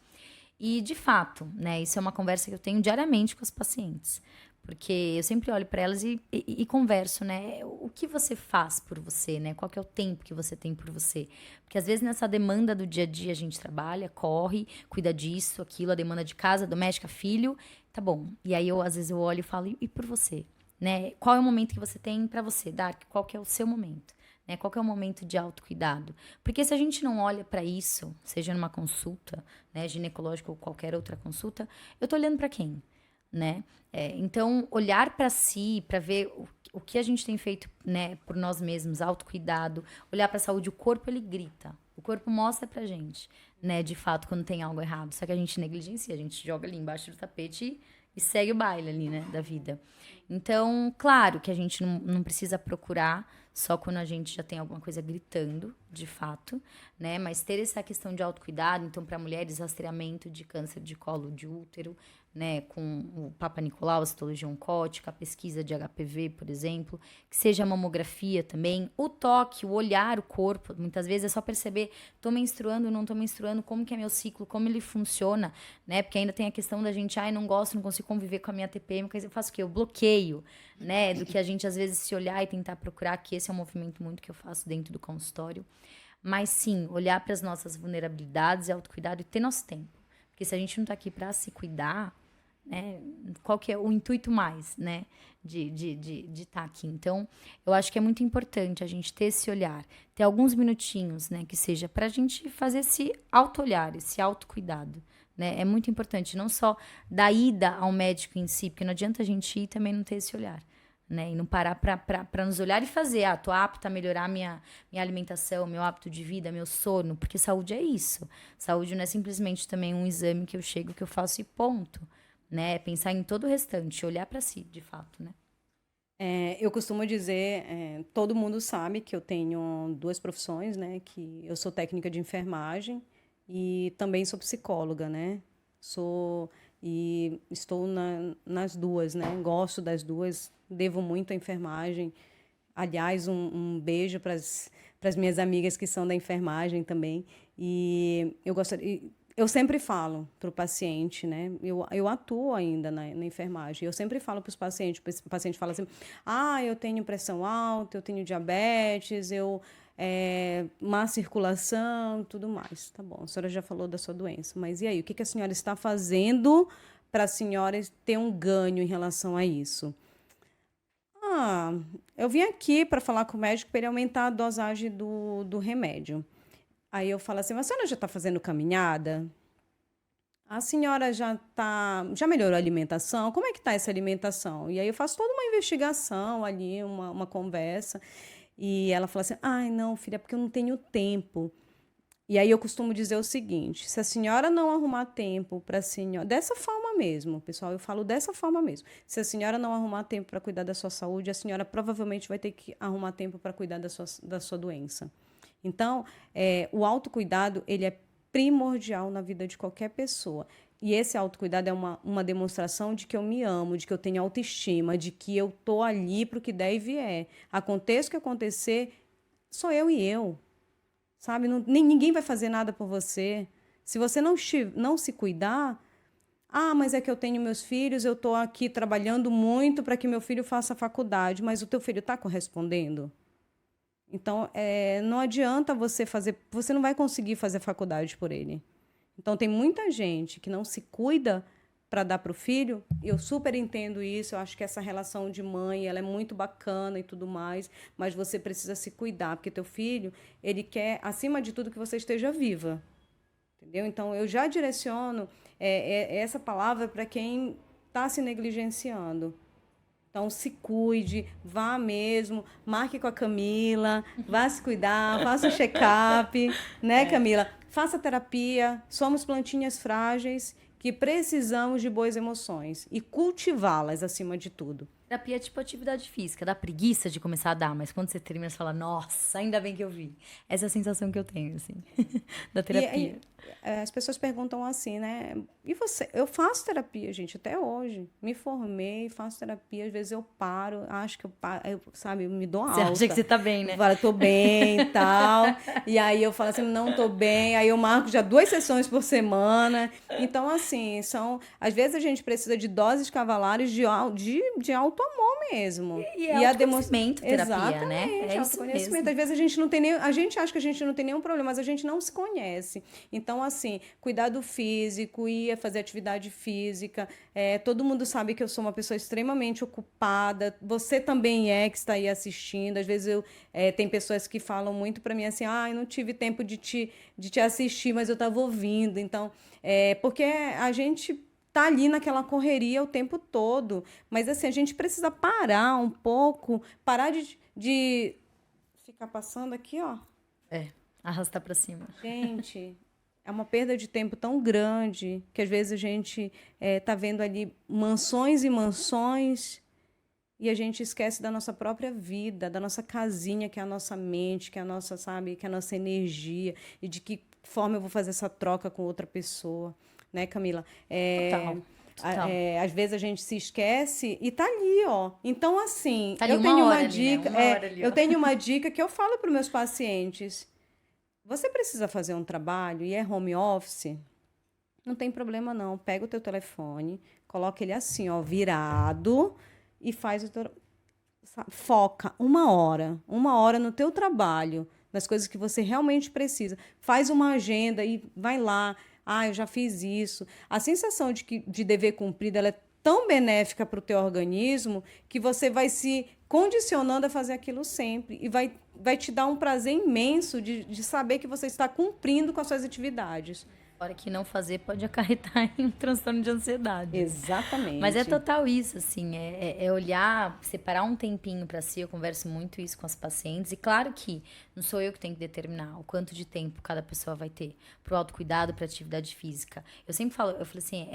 E, de fato, né? Isso é uma conversa que eu tenho diariamente com as pacientes, porque eu sempre olho para elas e converso, né? O que você faz por você, né? Qual que é o tempo que você tem por você? Porque às vezes nessa demanda do dia a dia a gente trabalha, corre, cuida disso, aquilo, a demanda de casa, doméstica, filho, tá bom. E aí às vezes eu olho e falo, e por você? Né? Qual é o momento que você tem para você, Dark? Qual que é o seu momento? Né? Qual que é o momento de autocuidado? Porque se a gente não olha para isso, seja numa consulta, né, ginecológica ou qualquer outra consulta, eu tô olhando para quem? Né? Então, olhar para si, para ver o que a gente tem feito, né, por nós mesmos, autocuidado, olhar para a saúde, o corpo ele grita, o corpo mostra pra gente, né, de fato, quando tem algo errado. Só que a gente negligencia, a gente joga ali embaixo do tapete e segue o baile ali, né, da vida. Então, claro que a gente não precisa procurar só quando a gente já tem alguma coisa gritando, de fato, né? Mas ter essa questão de autocuidado, então, para mulheres, rastreamento de câncer de colo de útero, né? Com o Papa Nicolau, a citologia oncótica, a pesquisa de HPV, por exemplo, que seja a mamografia também, o toque, o olhar, o corpo, muitas vezes é só perceber, tô menstruando, não tô menstruando, como que é meu ciclo, como ele funciona, né? Porque ainda tem a questão da gente, não gosto, não consigo conviver com a minha TPM, mas eu faço o quê? Eu bloqueio, né? Do que a gente às vezes se olhar e tentar procurar, que esse é um movimento muito que eu faço dentro do consultório. Mas sim, olhar para as nossas vulnerabilidades e autocuidado e ter nosso tempo. Porque se a gente não tá aqui para se cuidar, né? Qual que é o intuito mais, né? De estar aqui. Então, eu acho que é muito importante a gente ter esse olhar, ter alguns minutinhos, né? Que seja para a gente fazer esse auto-olhar, esse autocuidado, né? É muito importante, não só da ida ao médico em si, porque não adianta a gente ir e também não ter esse olhar, né? E não parar para nos olhar e fazer, tô apta a melhorar minha alimentação, meu hábito de vida, meu sono, porque saúde é isso. Saúde não é simplesmente também um exame que eu chego, que eu faço e ponto. Né? Pensar em todo o restante, olhar para si, de fato, né? Eu costumo dizer, todo mundo sabe que eu tenho 2 profissões, né? Que eu sou técnica de enfermagem e também sou psicóloga, né? E estou nas duas, né? Gosto das duas, devo muito à enfermagem. Aliás, um beijo para as minhas amigas que são da enfermagem também. E eu sempre falo para o paciente, né? Eu atuo ainda na enfermagem. Eu sempre falo para os pacientes, o paciente fala assim, eu tenho pressão alta, eu tenho diabetes, má circulação, tudo mais. Tá bom, a senhora já falou da sua doença, mas e aí, o que a senhora está fazendo para a senhora ter um ganho em relação a isso? Eu vim aqui para falar com o médico para ele aumentar a dosagem do remédio. Aí eu falo assim, mas a senhora já está fazendo caminhada? A senhora já melhorou a alimentação? Como é que está essa alimentação? E aí eu faço toda uma investigação ali, uma conversa. E ela fala assim, não, filha, porque eu não tenho tempo. E aí eu costumo dizer o seguinte, se a senhora não arrumar tempo para a senhora, dessa forma mesmo, pessoal, eu falo dessa forma mesmo. Se a senhora não arrumar tempo para cuidar da sua saúde, a senhora provavelmente vai ter que arrumar tempo para cuidar da sua doença. Então, o autocuidado, ele é primordial na vida de qualquer pessoa. E esse autocuidado é uma demonstração de que eu me amo, de que eu tenho autoestima, de que eu tô ali para o que der e vier. Aconteça o que acontecer, sou eu e eu. Sabe? Ninguém vai fazer nada por você. Se você não se cuidar, mas é que eu tenho meus filhos, eu estou aqui trabalhando muito para que meu filho faça faculdade, mas o teu filho está correspondendo? Então, não adianta você não vai conseguir fazer faculdade por ele. Então, tem muita gente que não se cuida para dar para o filho. Eu super entendo isso, eu acho que essa relação de mãe, ela é muito bacana e tudo mais, mas você precisa se cuidar, porque teu filho, ele quer, acima de tudo, que você esteja viva. Entendeu? Então, eu já direciono essa palavra para quem está se negligenciando. Então, se cuide, vá mesmo, marque com a Camila, vá se cuidar, faça o check-up, né, Camila? Faça terapia, somos plantinhas frágeis que precisamos de boas emoções e cultivá-las acima de tudo. Terapia é tipo atividade física, dá preguiça de começar a dar, mas quando você termina, você fala, nossa, ainda bem que eu vi. Essa é a sensação que eu tenho, assim, da terapia. As pessoas perguntam assim, né? E você? Eu faço terapia, gente, até hoje. Me formei, faço terapia, às vezes eu paro, acho que eu paro, sabe, eu me dou alta. Você acha que você tá bem, né? Eu falo, tô bem e tal. E aí eu falo assim, não tô bem. Aí eu marco já 2 sessões por semana. Então, assim, às vezes a gente precisa de doses cavalares de alto amor mesmo. E é autoconhecimento, terapia, exatamente, né? É isso autoconhecimento. mesmo. Às vezes a gente acha que a gente não tem nenhum problema, mas a gente não se conhece. Então, assim, cuidado físico, ir fazer atividade física. Todo mundo sabe que eu sou uma pessoa extremamente ocupada. Você também que está aí assistindo. Às vezes tem pessoas que falam muito para mim assim, eu não tive tempo de te assistir, mas eu estava ouvindo. Então, porque a gente tá ali naquela correria o tempo todo. Mas, assim, a gente precisa parar um pouco, parar de ficar passando aqui, ó. Arrastar pra cima. Gente, é uma perda de tempo tão grande que às vezes a gente tá vendo ali mansões e mansões e a gente esquece da nossa própria vida, da nossa casinha, que é a nossa mente, que é a nossa, sabe, que é a nossa energia e de que forma eu vou fazer essa troca com outra pessoa, né, Camila? Total. Às vezes a gente se esquece e tá ali, ó. Então, assim, Tá ali eu uma tenho hora uma ali, né? dica, Uma hora ali, ó. eu tenho uma dica que eu falo para os meus pacientes. Você precisa fazer um trabalho e é home office? Não tem problema não. Pega o teu telefone, coloca ele assim, ó, virado e faz o teu... Foca uma hora no teu trabalho, nas coisas que você realmente precisa. Faz uma agenda e vai lá. Ah, eu já fiz isso. A sensação de dever cumprido, ela é tão benéfica para o teu organismo que você vai se condicionando a fazer aquilo sempre e vai te dar um prazer imenso de saber que você está cumprindo com as suas atividades. Fora que não fazer pode acarretar em um transtorno de ansiedade. Exatamente. Mas é total isso, assim, é olhar, separar um tempinho pra si. Eu converso muito isso com as pacientes. E claro que não sou eu que tenho que determinar o quanto de tempo cada pessoa vai ter pro autocuidado, pra atividade física. Eu sempre falo, eu falo assim,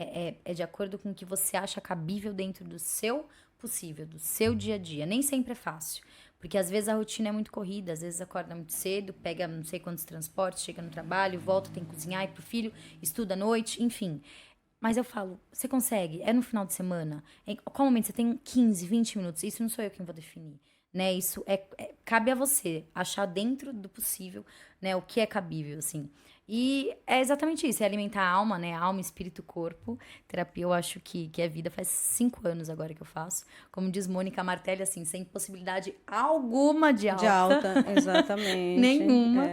é de acordo com o que você acha cabível dentro do seu possível, do seu dia a dia. Nem sempre é fácil. Porque às vezes a rotina é muito corrida, às vezes acorda muito cedo, pega não sei quantos transportes, chega no trabalho, volta, tem que cozinhar, ir pro filho, estuda à noite, enfim. Mas eu falo, você consegue? É no final de semana? Em qual momento você tem 15, 20 minutos? Isso não sou eu quem vou definir, né? Isso cabe a você achar dentro do possível, né, o que é cabível, assim. E é exatamente isso, é alimentar a alma, né? Alma, espírito, corpo. Terapia, eu acho que é vida. Faz 5 anos agora que eu faço. Como diz Mônica Martelli, assim, sem possibilidade alguma de alta. De alta, exatamente. Nenhuma.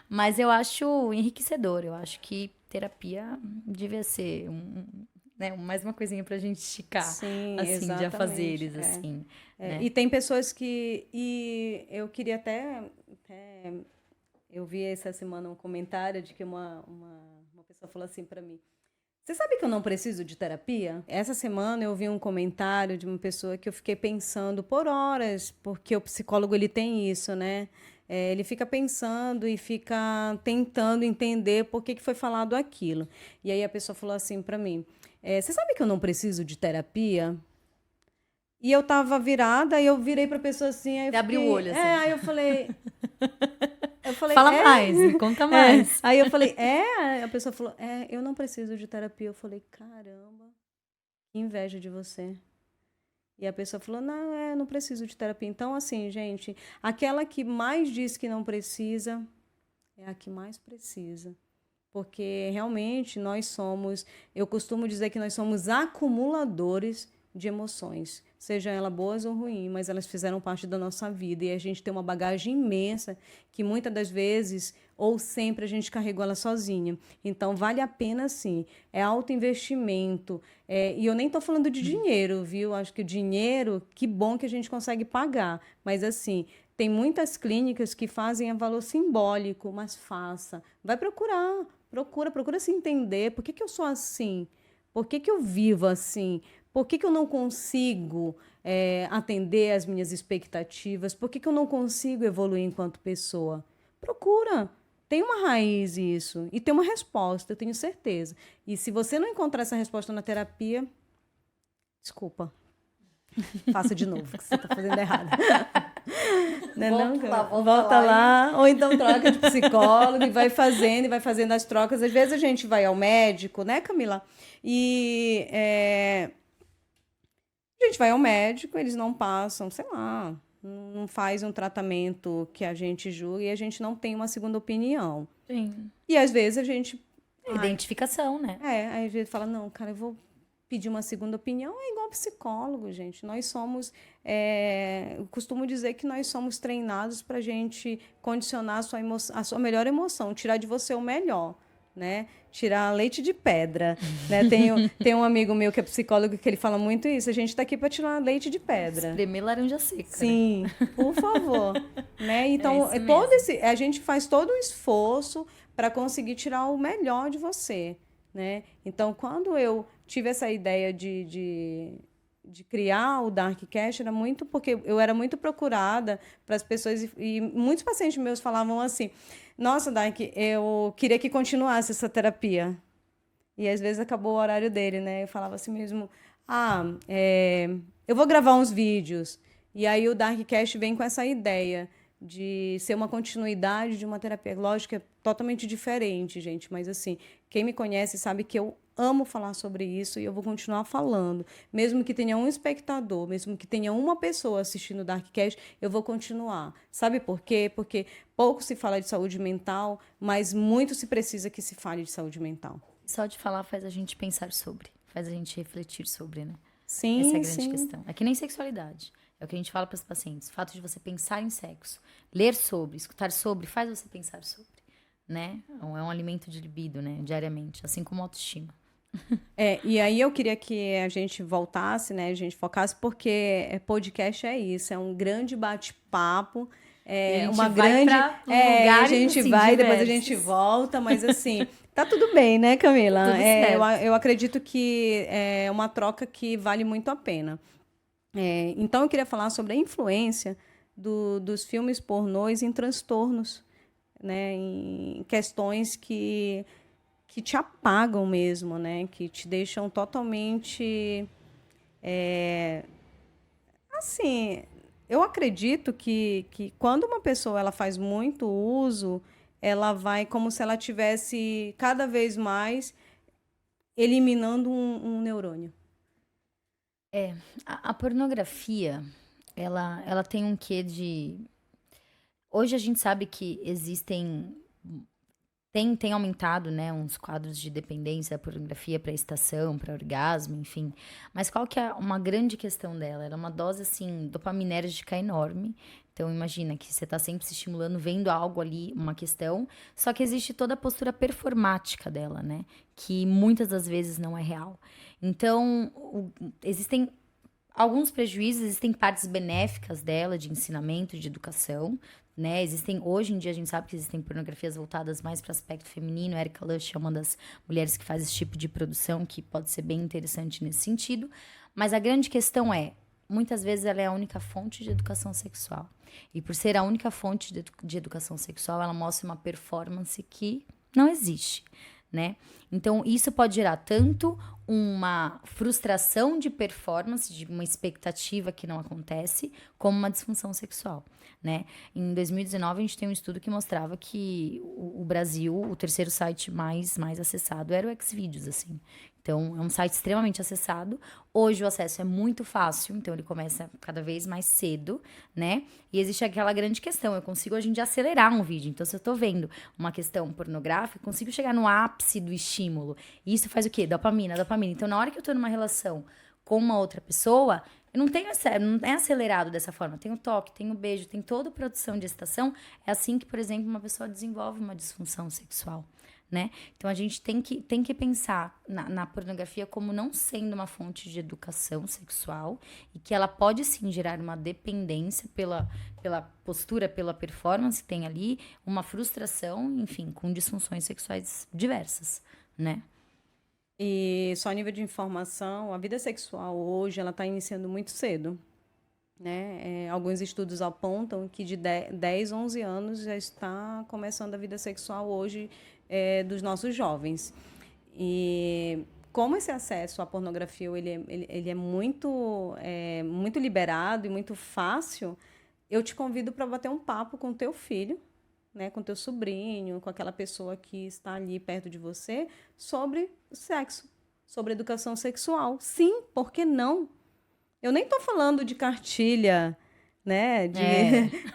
Mas eu acho enriquecedor. Eu acho que terapia devia ser né, mais uma coisinha pra gente esticar, Sim, assim, exatamente. de afazeres, assim. Né? E tem pessoas que... E eu queria até eu vi essa semana um comentário de que uma pessoa falou assim para mim: você sabe que eu não preciso de terapia? Essa semana eu vi um comentário de uma pessoa que eu fiquei pensando por horas, porque o psicólogo ele tem isso, né? Ele fica pensando e fica tentando entender por que foi falado aquilo. E aí a pessoa falou assim para mim: você sabe que eu não preciso de terapia? E eu tava virada, e eu virei pra pessoa assim, aí eu abriu o olho, assim. Aí eu falei... Fala mais, me conta mais. Aí eu falei, a pessoa falou, eu não preciso de terapia. Eu falei, caramba, que inveja de você. E a pessoa falou, não, eu não preciso de terapia. Então, assim, gente, aquela que mais diz que não precisa, é a que mais precisa. Porque, realmente, nós somos... Eu costumo dizer que nós somos acumuladores de emoções, sejam elas boas ou ruins, mas elas fizeram parte da nossa vida e a gente tem uma bagagem imensa que muitas das vezes ou sempre a gente carregou ela sozinha. Então vale a pena sim, é autoinvestimento, e eu nem estou falando de dinheiro, viu? Acho que o dinheiro, que bom que a gente consegue pagar, mas assim, tem muitas clínicas que fazem a valor simbólico, mas faça, vai procura se entender, por que eu sou assim? Por que eu vivo assim? Por que eu não consigo atender às minhas expectativas? Por que eu não consigo evoluir enquanto pessoa? Procura. Tem uma raiz isso. E tem uma resposta, eu tenho certeza. E se você não encontrar essa resposta na terapia, desculpa. Faça de novo, que você está fazendo errado. Volta lá. Ou então troca de psicólogo e vai fazendo as trocas. Às vezes a gente vai ao médico, né, Camila? E... a gente vai ao médico, eles não passam, sei lá, não faz um tratamento que a gente julga e a gente não tem uma segunda opinião. Sim. E às vezes a gente... Identificação, né? Aí a gente fala, não, cara, eu vou pedir uma segunda opinião. É igual psicólogo, gente. Nós somos... eu costumo dizer que nós somos treinados pra gente condicionar a sua melhor emoção, tirar de você o melhor. Né? Tirar leite de pedra, né? Tem um amigo meu que é psicólogo que ele fala muito isso. A gente está aqui para tirar leite de pedra. Espremer laranja seca. Sim, né? Por favor, né? Então a gente faz todo um esforço para conseguir tirar o melhor de você, né? Então quando eu tive essa ideia de de criar o Darkcast era muito porque eu era muito procurada para as pessoas e muitos pacientes meus falavam assim: nossa, Dark, eu queria que continuasse essa terapia. E às vezes acabou o horário dele, né? Eu falava assim mesmo: eu vou gravar uns vídeos. E aí o Darkcast vem com essa ideia de ser uma continuidade de uma terapia. Lógico que é totalmente diferente, gente, mas assim, quem me conhece sabe que eu amo falar sobre isso e eu vou continuar falando. Mesmo que tenha um espectador, mesmo que tenha uma pessoa assistindo o Darkcast, eu vou continuar. Sabe por quê? Porque pouco se fala de saúde mental, mas muito se precisa que se fale de saúde mental. Só de falar faz a gente pensar sobre, faz a gente refletir sobre, né? Sim, essa é a grande sim. questão. É que nem sexualidade. É o que a gente fala para os pacientes. O fato de você pensar em sexo, ler sobre, escutar sobre, faz você pensar sobre, né? É um alimento de libido, né? Diariamente, assim como autoestima. E aí eu queria que a gente voltasse, né? A gente focasse, porque podcast é isso, é um grande bate-papo, E a é gente uma vai grande. pra E a lugares, gente assim, vai, depois a diversos. gente volta, mas assim, tá tudo bem, né, Camila? Tudo certo. Eu acredito que é uma troca que vale muito a pena. Então eu queria falar sobre a influência dos filmes pornôs em transtornos, né? Em questões que te apagam mesmo, né? Que te deixam totalmente assim. Eu acredito que quando uma pessoa ela faz muito uso, ela vai como se ela tivesse cada vez mais eliminando um neurônio. A pornografia, ela tem um quê de... Hoje a gente sabe que existem... Tem aumentado, né, uns quadros de dependência da pornografia para estação, para orgasmo, enfim. Mas qual que é uma grande questão dela? Ela é uma dose, assim, dopaminérgica enorme. Então, imagina que você está sempre se estimulando, vendo algo ali, uma questão. Só que existe toda a postura performática dela, né? Que muitas das vezes não é real. Então, existem alguns prejuízos, existem partes benéficas dela, de ensinamento, de educação, né? Hoje em dia a gente sabe que existem pornografias voltadas mais para o aspecto feminino. Erika Lush é uma das mulheres que faz esse tipo de produção, que pode ser bem interessante nesse sentido. Mas a grande questão é, muitas vezes ela é a única fonte de educação sexual. E por ser a única fonte de educação sexual, ela mostra uma performance que não existe, né? Então, isso pode gerar tanto uma frustração de performance, de uma expectativa que não acontece, como uma disfunção sexual, né? Em 2019, a gente tem um estudo que mostrava que o Brasil, o terceiro site mais acessado era o Xvideos, assim. Então, é um site extremamente acessado. Hoje o acesso é muito fácil, então ele começa cada vez mais cedo, né? E existe aquela grande questão, eu consigo hoje em dia acelerar um vídeo. Então, se eu tô vendo uma questão pornográfica, eu consigo chegar no ápice do estímulo. E isso faz o quê? Dopamina. Então, na hora que eu tô numa relação com uma outra pessoa, eu não tenho não é acelerado dessa forma. Tem o toque, tem o beijo, tem toda a produção de excitação. É assim que, por exemplo, uma pessoa desenvolve uma disfunção sexual, né? Então, a gente tem que pensar na pornografia como não sendo uma fonte de educação sexual e que ela pode, sim, gerar uma dependência pela postura, pela performance que tem ali, uma frustração, enfim, com disfunções sexuais diversas, né? E só a nível de informação, a vida sexual hoje ela está iniciando muito cedo, né? Alguns estudos apontam que de 10, 11 anos já está começando a vida sexual hoje dos nossos jovens. E como esse acesso à pornografia ele é muito liberado e muito fácil, eu te convido para bater um papo com o teu filho, né, com teu sobrinho, com aquela pessoa que está ali perto de você, sobre sexo, sobre educação sexual. Sim, por que não? Eu nem estou falando de cartilha, né,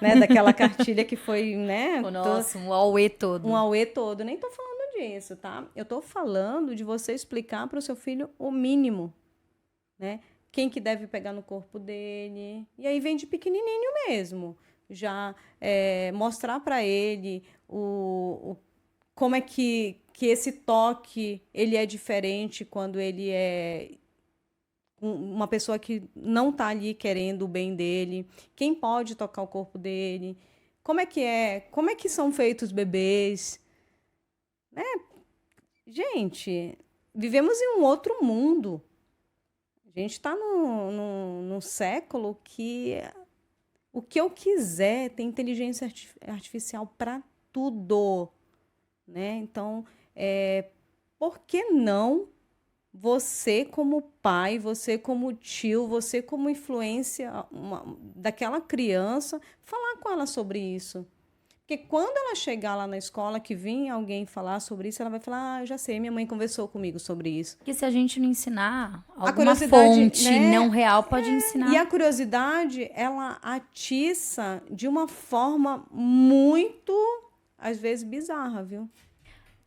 né, daquela cartilha que foi, né, Nossa, um auê todo. um auê todo. Nem estou falando disso, tá? Eu estou falando de você explicar para o seu filho o mínimo, né? Quem que deve pegar no corpo dele. E aí vem de pequenininho mesmo. Já mostrar para ele como é que esse toque ele é diferente quando ele é uma pessoa que não está ali querendo o bem dele. Quem pode tocar o corpo dele. Como é que são feitos os bebês. Gente, vivemos em um outro mundo. A gente está num século que o que eu quiser tem inteligência artificial para tudo, né? Então, por que não você como pai, você como tio, você como influência daquela criança, falar com ela sobre isso? Porque quando ela chegar lá na escola, que vir alguém falar sobre isso, ela vai falar, eu já sei, minha mãe conversou comigo sobre isso. Porque se a gente não ensinar, A alguma curiosidade, fonte né? não real pode ensinar. E a curiosidade, ela atiça de uma forma muito, às vezes, bizarra, viu?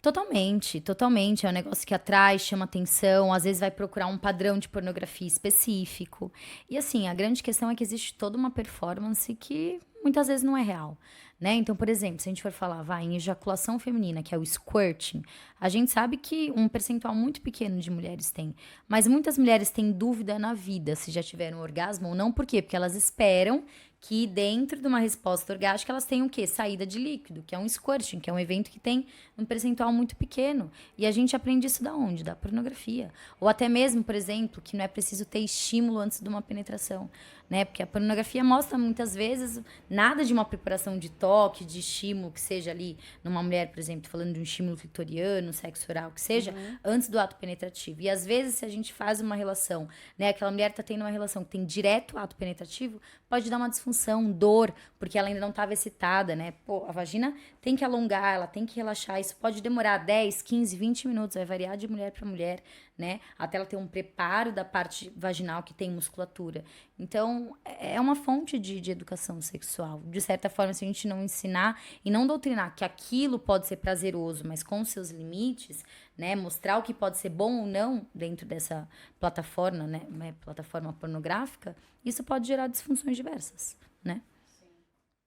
Totalmente, totalmente. É um negócio que atrai, chama atenção, às vezes vai procurar um padrão de pornografia específico. E assim, a grande questão é que existe toda uma performance que muitas vezes não é real, né? Então, por exemplo, se a gente for falar, em ejaculação feminina, que é o squirting, a gente sabe que um percentual muito pequeno de mulheres tem, mas muitas mulheres têm dúvida na vida se já tiveram orgasmo ou não. Por quê? Porque elas esperam que dentro de uma resposta orgástica elas tenham o quê? Saída de líquido, que é um squirting, que é um evento que tem um percentual muito pequeno. E a gente aprende isso da onde? Da pornografia. Ou até mesmo, por exemplo, que não é preciso ter estímulo antes de uma penetração, né? Porque a pornografia mostra muitas vezes nada de uma preparação de toque, de estímulo, que seja ali numa mulher, por exemplo, falando de um estímulo clitoriano, sexo oral, que seja, antes do ato penetrativo. E às vezes, se a gente faz uma relação, né? Aquela mulher tá tendo uma relação que tem direto ato penetrativo, pode dar uma disfunção, dor, porque ela ainda não estava excitada, né? Pô, a vagina tem que alongar, ela tem que relaxar. Isso pode demorar 10, 15, 20 minutos, vai variar de mulher para mulher, né? Até ela ter um preparo da parte vaginal que tem musculatura. Então, é uma fonte de educação sexual. De certa forma, se a gente não ensinar e não doutrinar que aquilo pode ser prazeroso, mas com seus limites, né? Mostrar o que pode ser bom ou não dentro dessa plataforma, né? Plataforma pornográfica, isso pode gerar disfunções diversas, né?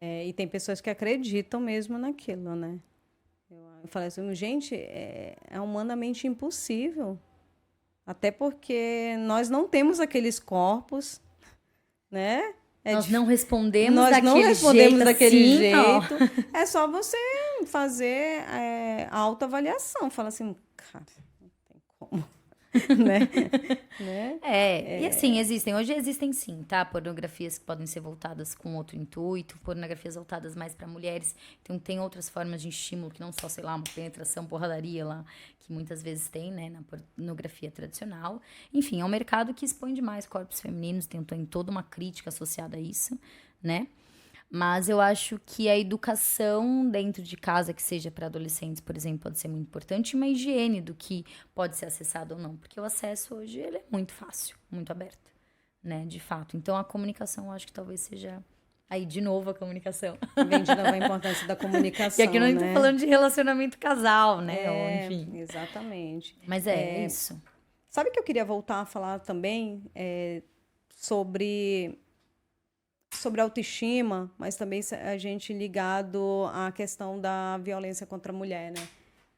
E tem pessoas que acreditam mesmo naquilo, né? Eu falei assim, gente, é humanamente impossível. Até porque nós não temos aqueles corpos, né? Nós não respondemos nós daquele não respondemos jeito daquele assim, jeito. É só você fazer a autoavaliação. Fala assim, cara, não tem como. né? E assim, hoje existem sim, tá? Pornografias que podem ser voltadas com outro intuito, pornografias voltadas mais para mulheres. Então tem outras formas de estímulo que não só, sei lá, uma penetração, porradaria lá, que muitas vezes tem, né, na pornografia tradicional. Enfim, é um mercado que expõe demais corpos femininos, tem toda uma crítica associada a isso, né? Mas eu acho que a educação dentro de casa, que seja para adolescentes, por exemplo, pode ser muito importante, e uma higiene do que pode ser acessado ou não, porque o acesso hoje ele é muito fácil, muito aberto, né, de fato. Então a comunicação, eu acho que talvez seja aí de novo a comunicação. Vem de novo a importância da comunicação, E aqui não estou falando de relacionamento casal, né, ou enfim. Exatamente. Mas é isso. Sabe que eu queria voltar a falar também sobre autoestima, mas também a gente ligado à questão da violência contra a mulher, né?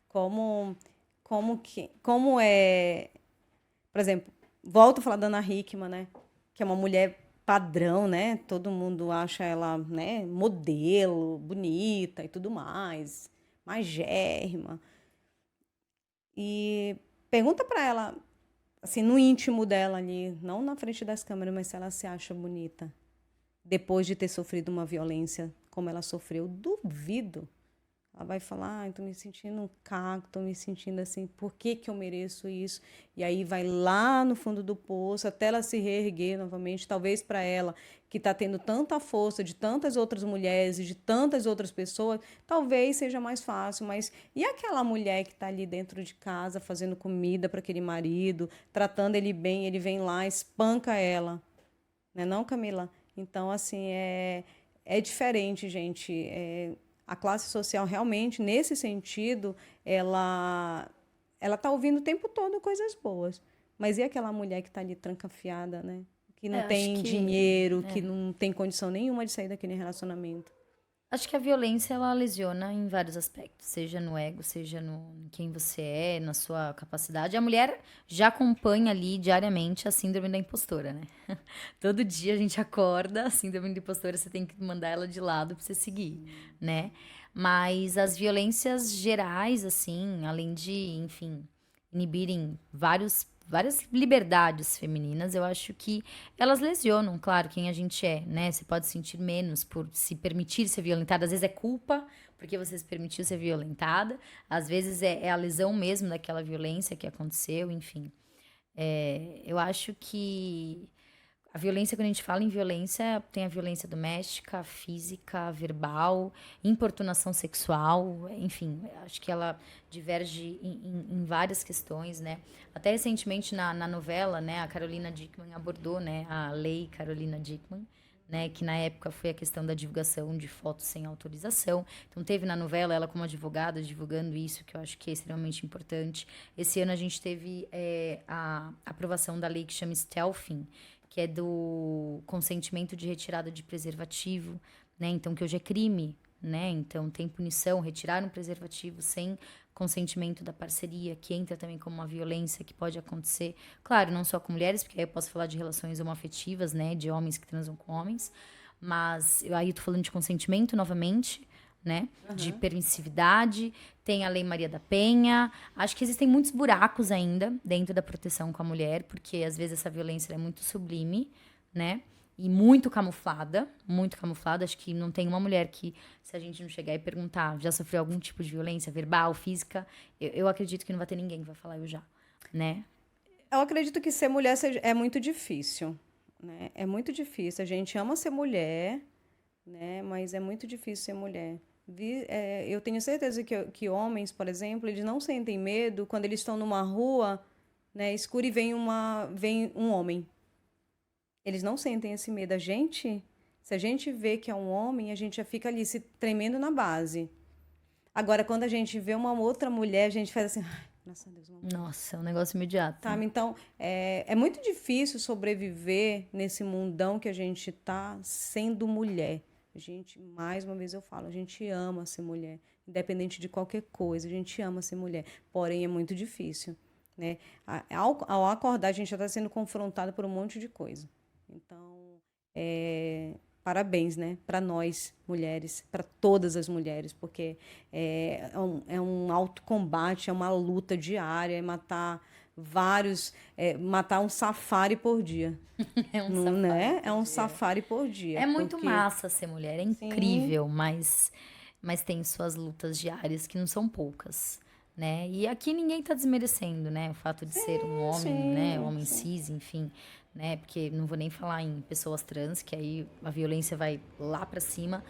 Como é, por exemplo, volto a falar da Ana Hickman, né? Que é uma mulher padrão, né? Todo mundo acha ela, né, modelo, bonita e tudo mais, magérrima. E pergunta para ela, assim, no íntimo dela ali, não na frente das câmeras, mas se ela se acha bonita. Depois de ter sofrido uma violência como ela sofreu, duvido. Ela vai falar, estou me sentindo um caco, estou me sentindo assim, por que eu mereço isso? E aí vai lá no fundo do poço, até ela se reerguer novamente. Talvez para ela, que está tendo tanta força de tantas outras mulheres e de tantas outras pessoas, talvez seja mais fácil. Mas e aquela mulher que está ali dentro de casa, fazendo comida para aquele marido, tratando ele bem, ele vem lá, espanca ela. Não é não, Camila? Então, assim, é diferente, gente. A classe social, realmente, nesse sentido, ela está ouvindo o tempo todo coisas boas. Mas e aquela mulher que está ali trancafiada, né? Que não tem dinheiro, que não tem condição nenhuma de sair daquele relacionamento. Acho que a violência, ela lesiona em vários aspectos, seja no ego, seja no quem você é, na sua capacidade. A mulher já acompanha ali diariamente a síndrome da impostora, né? Todo dia a gente acorda, a síndrome da impostora, você tem que mandar ela de lado pra você seguir, né? Mas as violências gerais, assim, além de, enfim, inibirem vários várias liberdades femininas, eu acho que elas lesionam, claro, quem a gente é, né? Você pode sentir menos por se permitir ser violentada. Às vezes é culpa, porque você se permitiu ser violentada. Às vezes é a lesão mesmo daquela violência que aconteceu, enfim. Eu acho que a violência, quando a gente fala em violência, tem a violência doméstica, física, verbal, importunação sexual, enfim, acho que ela diverge em várias questões, né? Até recentemente na novela, né, a Carolina Dickmann abordou, né, a lei Carolina Dickmann, né, que na época foi a questão da divulgação de fotos sem autorização. Então teve na novela ela como advogada divulgando isso, que eu acho que é extremamente importante. Esse ano a gente teve a aprovação da lei que chama Stealthing, que é do consentimento de retirada de preservativo, né? Então, que hoje é crime, né? Então, tem punição, retirar um preservativo sem consentimento da parceria, que entra também como uma violência que pode acontecer, claro, não só com mulheres, porque aí eu posso falar de relações homoafetivas, né? De homens que transam com homens, mas aí eu tô falando de consentimento novamente, né? De permissividade, tem a Lei Maria da Penha. Acho que existem muitos buracos ainda dentro da proteção com a mulher, porque às vezes essa violência é muito sublime, né? E muito camuflada, muito camuflada. Acho que não tem uma mulher que, se a gente não chegar e perguntar, já sofreu algum tipo de violência verbal, física, eu acredito que não vai ter ninguém que vai falar eu já, né? Eu acredito que ser mulher é muito difícil, né? É muito difícil. A gente ama ser mulher, né? Mas é muito difícil ser mulher. Eu tenho certeza que homens, por exemplo, eles não sentem medo quando eles estão numa rua, né, escura e vem um homem. Eles não sentem esse medo. Se a gente vê que é um homem, a gente já fica ali se tremendo na base. Agora, quando a gente vê uma outra mulher, a gente faz assim, ai, graças a Deus. Nossa, é um negócio imediato. Sabe? Então, é muito difícil sobreviver nesse mundão que a gente tá sendo mulher. A gente, mais uma vez eu falo, a gente ama ser mulher, independente de qualquer coisa, a gente ama ser mulher. Porém, é muito difícil, né? Ao acordar, a gente já está sendo confrontado por um monte de coisa. Então, parabéns, né? Para nós, mulheres, para todas as mulheres, porque é um alto combate, é uma luta diária, é matar matar um safari por dia. É um Não, safari né? por É um dia. safari por dia. É muito porque massa ser mulher, é incrível, mas tem suas lutas diárias que não são poucas, né? E aqui ninguém tá desmerecendo, né? O fato de ser um homem, né? Homem cis, enfim, né? Porque não vou nem falar em pessoas trans, que aí a violência vai lá pra cima.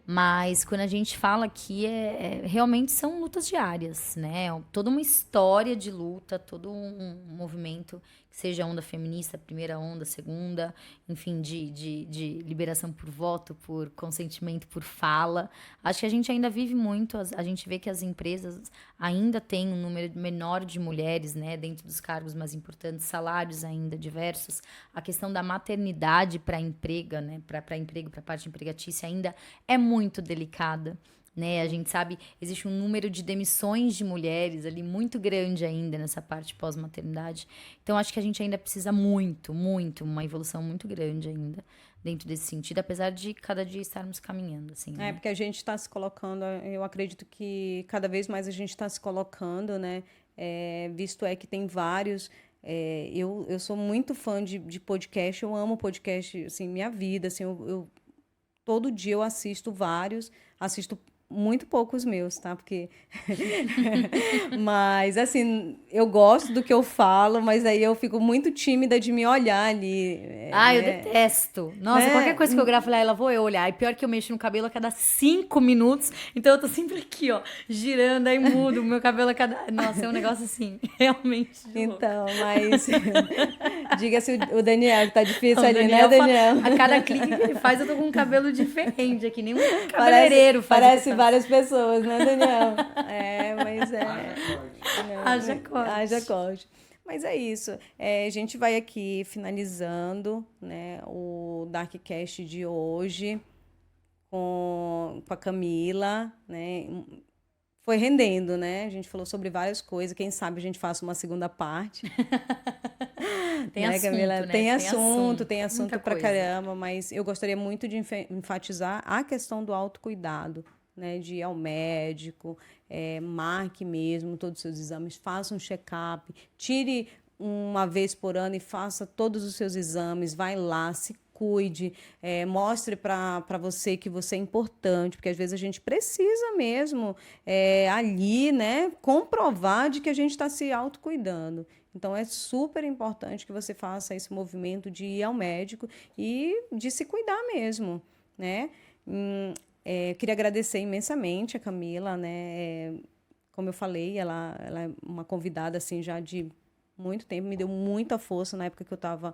Mas quando a gente fala aqui, realmente são lutas diárias, né? Toda uma história de luta, todo um movimento, que seja a onda feminista, primeira onda, segunda, enfim, de liberação por voto, por consentimento, por fala. Acho que a gente ainda vive muito, a gente vê que as empresas ainda têm um número menor de mulheres, né? Dentro dos cargos mais importantes, salários ainda diversos. A questão da maternidade para emprego, né? Para emprego, para parte empregatícia, ainda é muito delicada, né? A gente sabe, existe um número de demissões de mulheres ali muito grande ainda nessa parte pós-maternidade. Então, acho que a gente ainda precisa muito, uma evolução muito grande ainda dentro desse sentido, apesar de cada dia estarmos caminhando, assim, né? porque a gente está se colocando, eu acredito que cada vez mais a gente está se colocando, né? Visto que tem vários. Eu sou muito fã de podcast, eu amo podcast, assim, minha vida, assim, todo dia eu assisto vários, assisto muito poucos meus, tá? Porque... Mas, assim, eu gosto do que eu falo, mas aí eu fico muito tímida de me olhar ali. Eu detesto. Nossa, qualquer coisa que eu gravo lá, ela vou eu olhar. E pior que eu mexo no cabelo a cada 5 minutos. Então eu tô sempre aqui, ó, girando, aí mudo o meu cabelo a cada... Nossa, é um negócio assim, realmente de louco. Então, mas... Diga-se o Daniel, que tá difícil O ali, né, Daniel? A cada clique que ele faz, eu tô com um cabelo diferente aqui. Nem um cabeleireiro faz Parece isso. várias pessoas, né, Daniel? Mas Haja corte. Haja corte. Mas é isso. A gente vai aqui finalizando, né, o Darkcast de hoje com a Camila, né? Foi rendendo, né? A gente falou sobre várias coisas. Quem sabe a gente faça uma segunda parte. Tem assunto, Camila? né? Tem assunto Muita pra coisa. caramba, mas eu gostaria muito de enfatizar a questão do autocuidado, né? De ir ao médico, marque mesmo todos os seus exames, faça um check-up, tire uma vez por ano e faça todos os seus exames, vai lá, se cuide, mostre para você que você é importante, porque às vezes a gente precisa mesmo ali, né, comprovar de que a gente está se autocuidando. Então, é super importante que você faça esse movimento de ir ao médico e de se cuidar mesmo, né? Eu queria agradecer imensamente a Camila, né? Como eu falei, ela é uma convidada assim já de muito tempo, me deu muita força na época que eu estava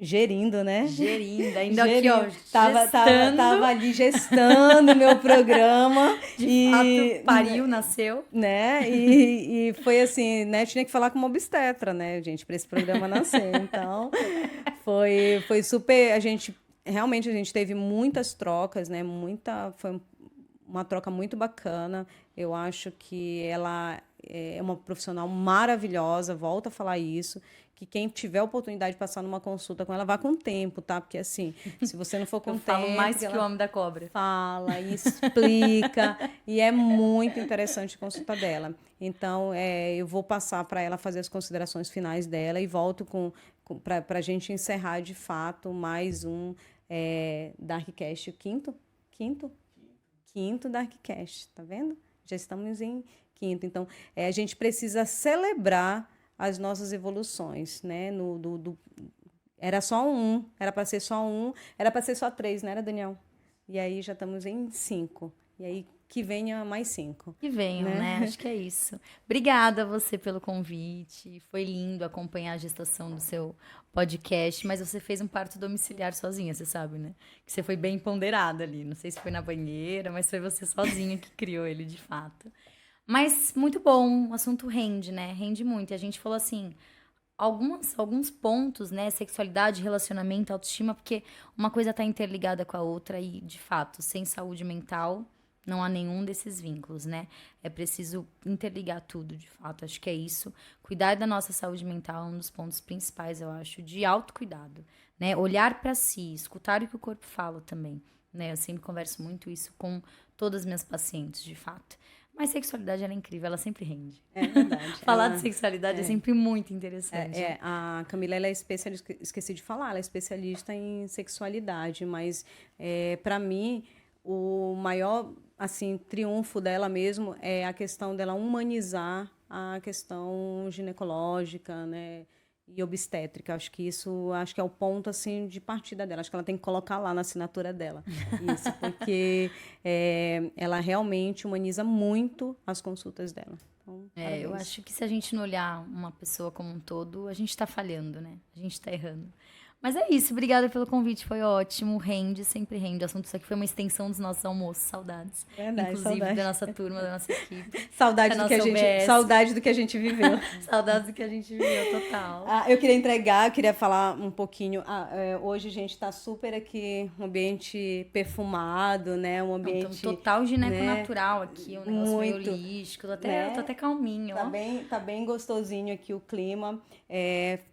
gerindo, né? Gerindo, ainda aqui, ó, tava ali gestando meu programa. De fato, pariu, nasceu. Né? E foi assim, né? Tinha que falar com uma obstetra, né, gente, para esse programa nascer. Então, foi super... Realmente, a gente teve muitas trocas, né? Foi uma troca muito bacana. Eu acho que ela é uma profissional maravilhosa, volto a falar isso, que quem tiver a oportunidade de passar numa consulta com ela, vá com tempo, tá? Porque assim, se você não for com tempo... Falo mais que o homem da cobra. Fala, explica, e é muito interessante a consulta dela. Então, eu vou passar para ela fazer as considerações finais dela e volto para a gente encerrar, de fato, mais um Darkcast, o quinto Darkcast, tá vendo? Já estamos em quinto. Então, a gente precisa celebrar as nossas evoluções, né? Era só era para ser só era para ser só 3, não era, Daniel? E aí já estamos em 5. E aí que venha mais 5. Que venham, né? Acho que é isso. Obrigada a você pelo convite. Foi lindo acompanhar a gestação do seu podcast, mas você fez um parto domiciliar sozinha, você sabe, né? Que você foi bem ponderada ali. Não sei se foi na banheira, mas foi você sozinha que criou ele, de fato. Mas muito bom, o assunto rende, né? Rende muito. E a gente falou assim, alguns pontos, né? Sexualidade, relacionamento, autoestima, porque uma coisa tá interligada com a outra e, de fato, sem saúde mental, não há nenhum desses vínculos, né? É preciso interligar tudo, de fato. Acho que é isso. Cuidar da nossa saúde mental é um dos pontos principais, eu acho, de autocuidado, né? Olhar para si, escutar o que o corpo fala também, né? Eu sempre converso muito isso com todas as minhas pacientes, de fato. Mas sexualidade, ela é incrível, ela sempre rende. É verdade. Falar de sexualidade é sempre muito interessante. A Camila, ela é especialista, esqueci de falar, ela é especialista em sexualidade, mas para mim, o maior assim, triunfo dela mesmo é a questão dela humanizar a questão ginecológica, né? E obstétrica. Acho que é o ponto assim de partida dela. Acho que ela tem que colocar lá na assinatura dela. Isso, porque ela realmente humaniza muito as consultas dela. Então, eu acho que se a gente não olhar uma pessoa como um todo, a gente está falhando, né? A gente está errando. Mas é isso, obrigada pelo convite, foi ótimo, rende, sempre rende. O assunto isso aqui foi uma extensão dos nossos almoços, saudades. Verdade, inclusive saudade. da nossa turma, da nossa equipe. Saudade do que a gente viveu. Saudades do que a gente viveu, total. Eu queria falar um pouquinho. Hoje a gente está super aqui, um ambiente perfumado, né? Um ambiente... total gineco-natural aqui, um negócio meio holístico. Eu tô até calminho. Tá bem gostosinho aqui o clima.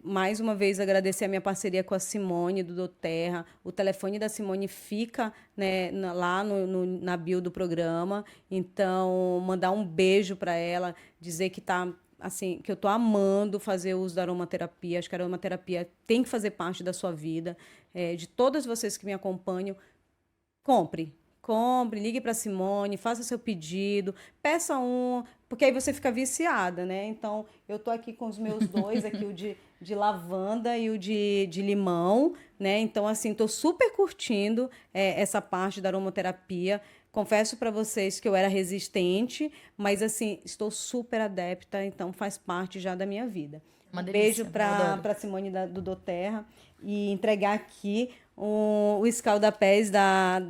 Mais uma vez agradecer a minha parceria com a Simone, do doTERRA. O telefone da Simone fica, né, lá na bio do programa. Então, mandar um beijo para ela, dizer que assim, que eu tô amando fazer o uso da aromaterapia. Acho que a aromaterapia tem que fazer parte da sua vida. De todas vocês que me acompanham, compre, ligue para Simone, faça seu pedido, peça porque aí você fica viciada, né? Então, eu tô aqui com os meus 2, aqui o de lavanda e o de limão, né? Então, assim, tô super curtindo essa parte da aromaterapia. Confesso para vocês que eu era resistente, mas, assim, estou super adepta, então faz parte já da minha vida. Uma delícia, beijo para Simone do doTERRA e entregar aqui o escaldapés da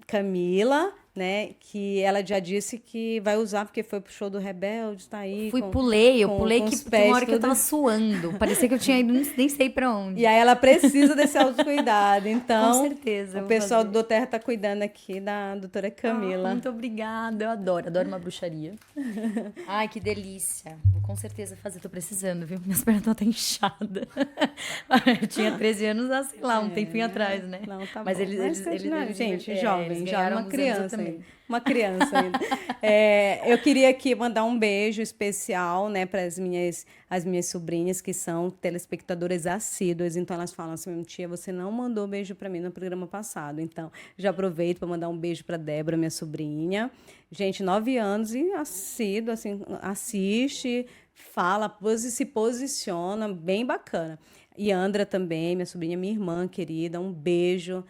Camila, né? Que ela já disse que vai usar porque foi pro show do Rebelde, tá aí. Pulei que tem uma hora que eu tava suando. Parecia que eu tinha ido, nem sei pra onde. E aí ela precisa desse autocuidado. Então, com certeza. O pessoal do doTERRA tá cuidando aqui da doutora Camila. Muito obrigada, eu adoro uma bruxaria. Ai, que delícia. Vou com certeza fazer, tô precisando, viu? Minhas pernas estão até inchadas. Eu tinha 13 anos, sei lá, um tempinho atrás, né? Não, tá mas bom. Eles gente, jovem, já é uma criança. ainda. Uma criança ainda. Eu queria aqui mandar um beijo especial, né, para as minhas sobrinhas, que são telespectadoras assíduas. Então, elas falam assim: tia, você não mandou beijo para mim no programa passado. Então, já aproveito para mandar um beijo para Débora, minha sobrinha. Gente, 9 anos e assíduo, assim, assiste, fala, se posiciona, bem bacana. E Andra também, minha sobrinha, minha irmã querida, um beijo.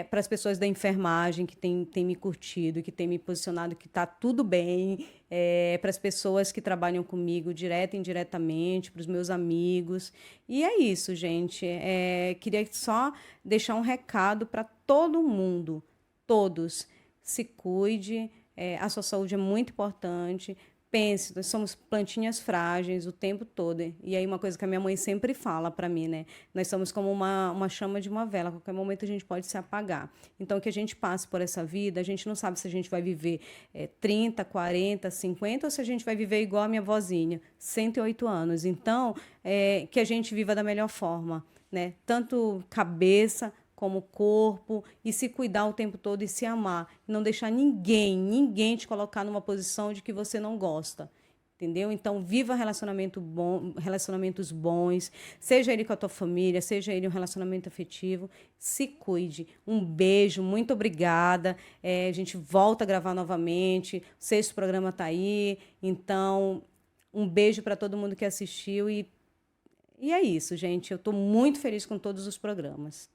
Para as pessoas da enfermagem que tem me curtido, que tem me posicionado, que está tudo bem. Para as pessoas que trabalham comigo, direto e indiretamente, para os meus amigos. E é isso, gente. Queria só deixar um recado para todo mundo, todos. Se cuide, a sua saúde é muito importante. Pense, nós somos plantinhas frágeis o tempo todo. E aí uma coisa que a minha mãe sempre fala para mim, né? Nós somos como uma chama de uma vela, a qualquer momento a gente pode se apagar. Então, que a gente passe por essa vida, a gente não sabe se a gente vai viver 30, 40, 50, ou se a gente vai viver igual a minha vozinha, 108 anos. Então, que a gente viva da melhor forma, né? Tanto cabeça como corpo, e se cuidar o tempo todo e se amar. Não deixar ninguém te colocar numa posição de que você não gosta. Entendeu? Então, viva relacionamentos bons, seja ele com a tua família, seja ele um relacionamento afetivo, se cuide. Um beijo, muito obrigada. A gente volta a gravar novamente, o 6º programa está aí. Então, um beijo para todo mundo que assistiu e é isso, gente. Eu estou muito feliz com todos os programas.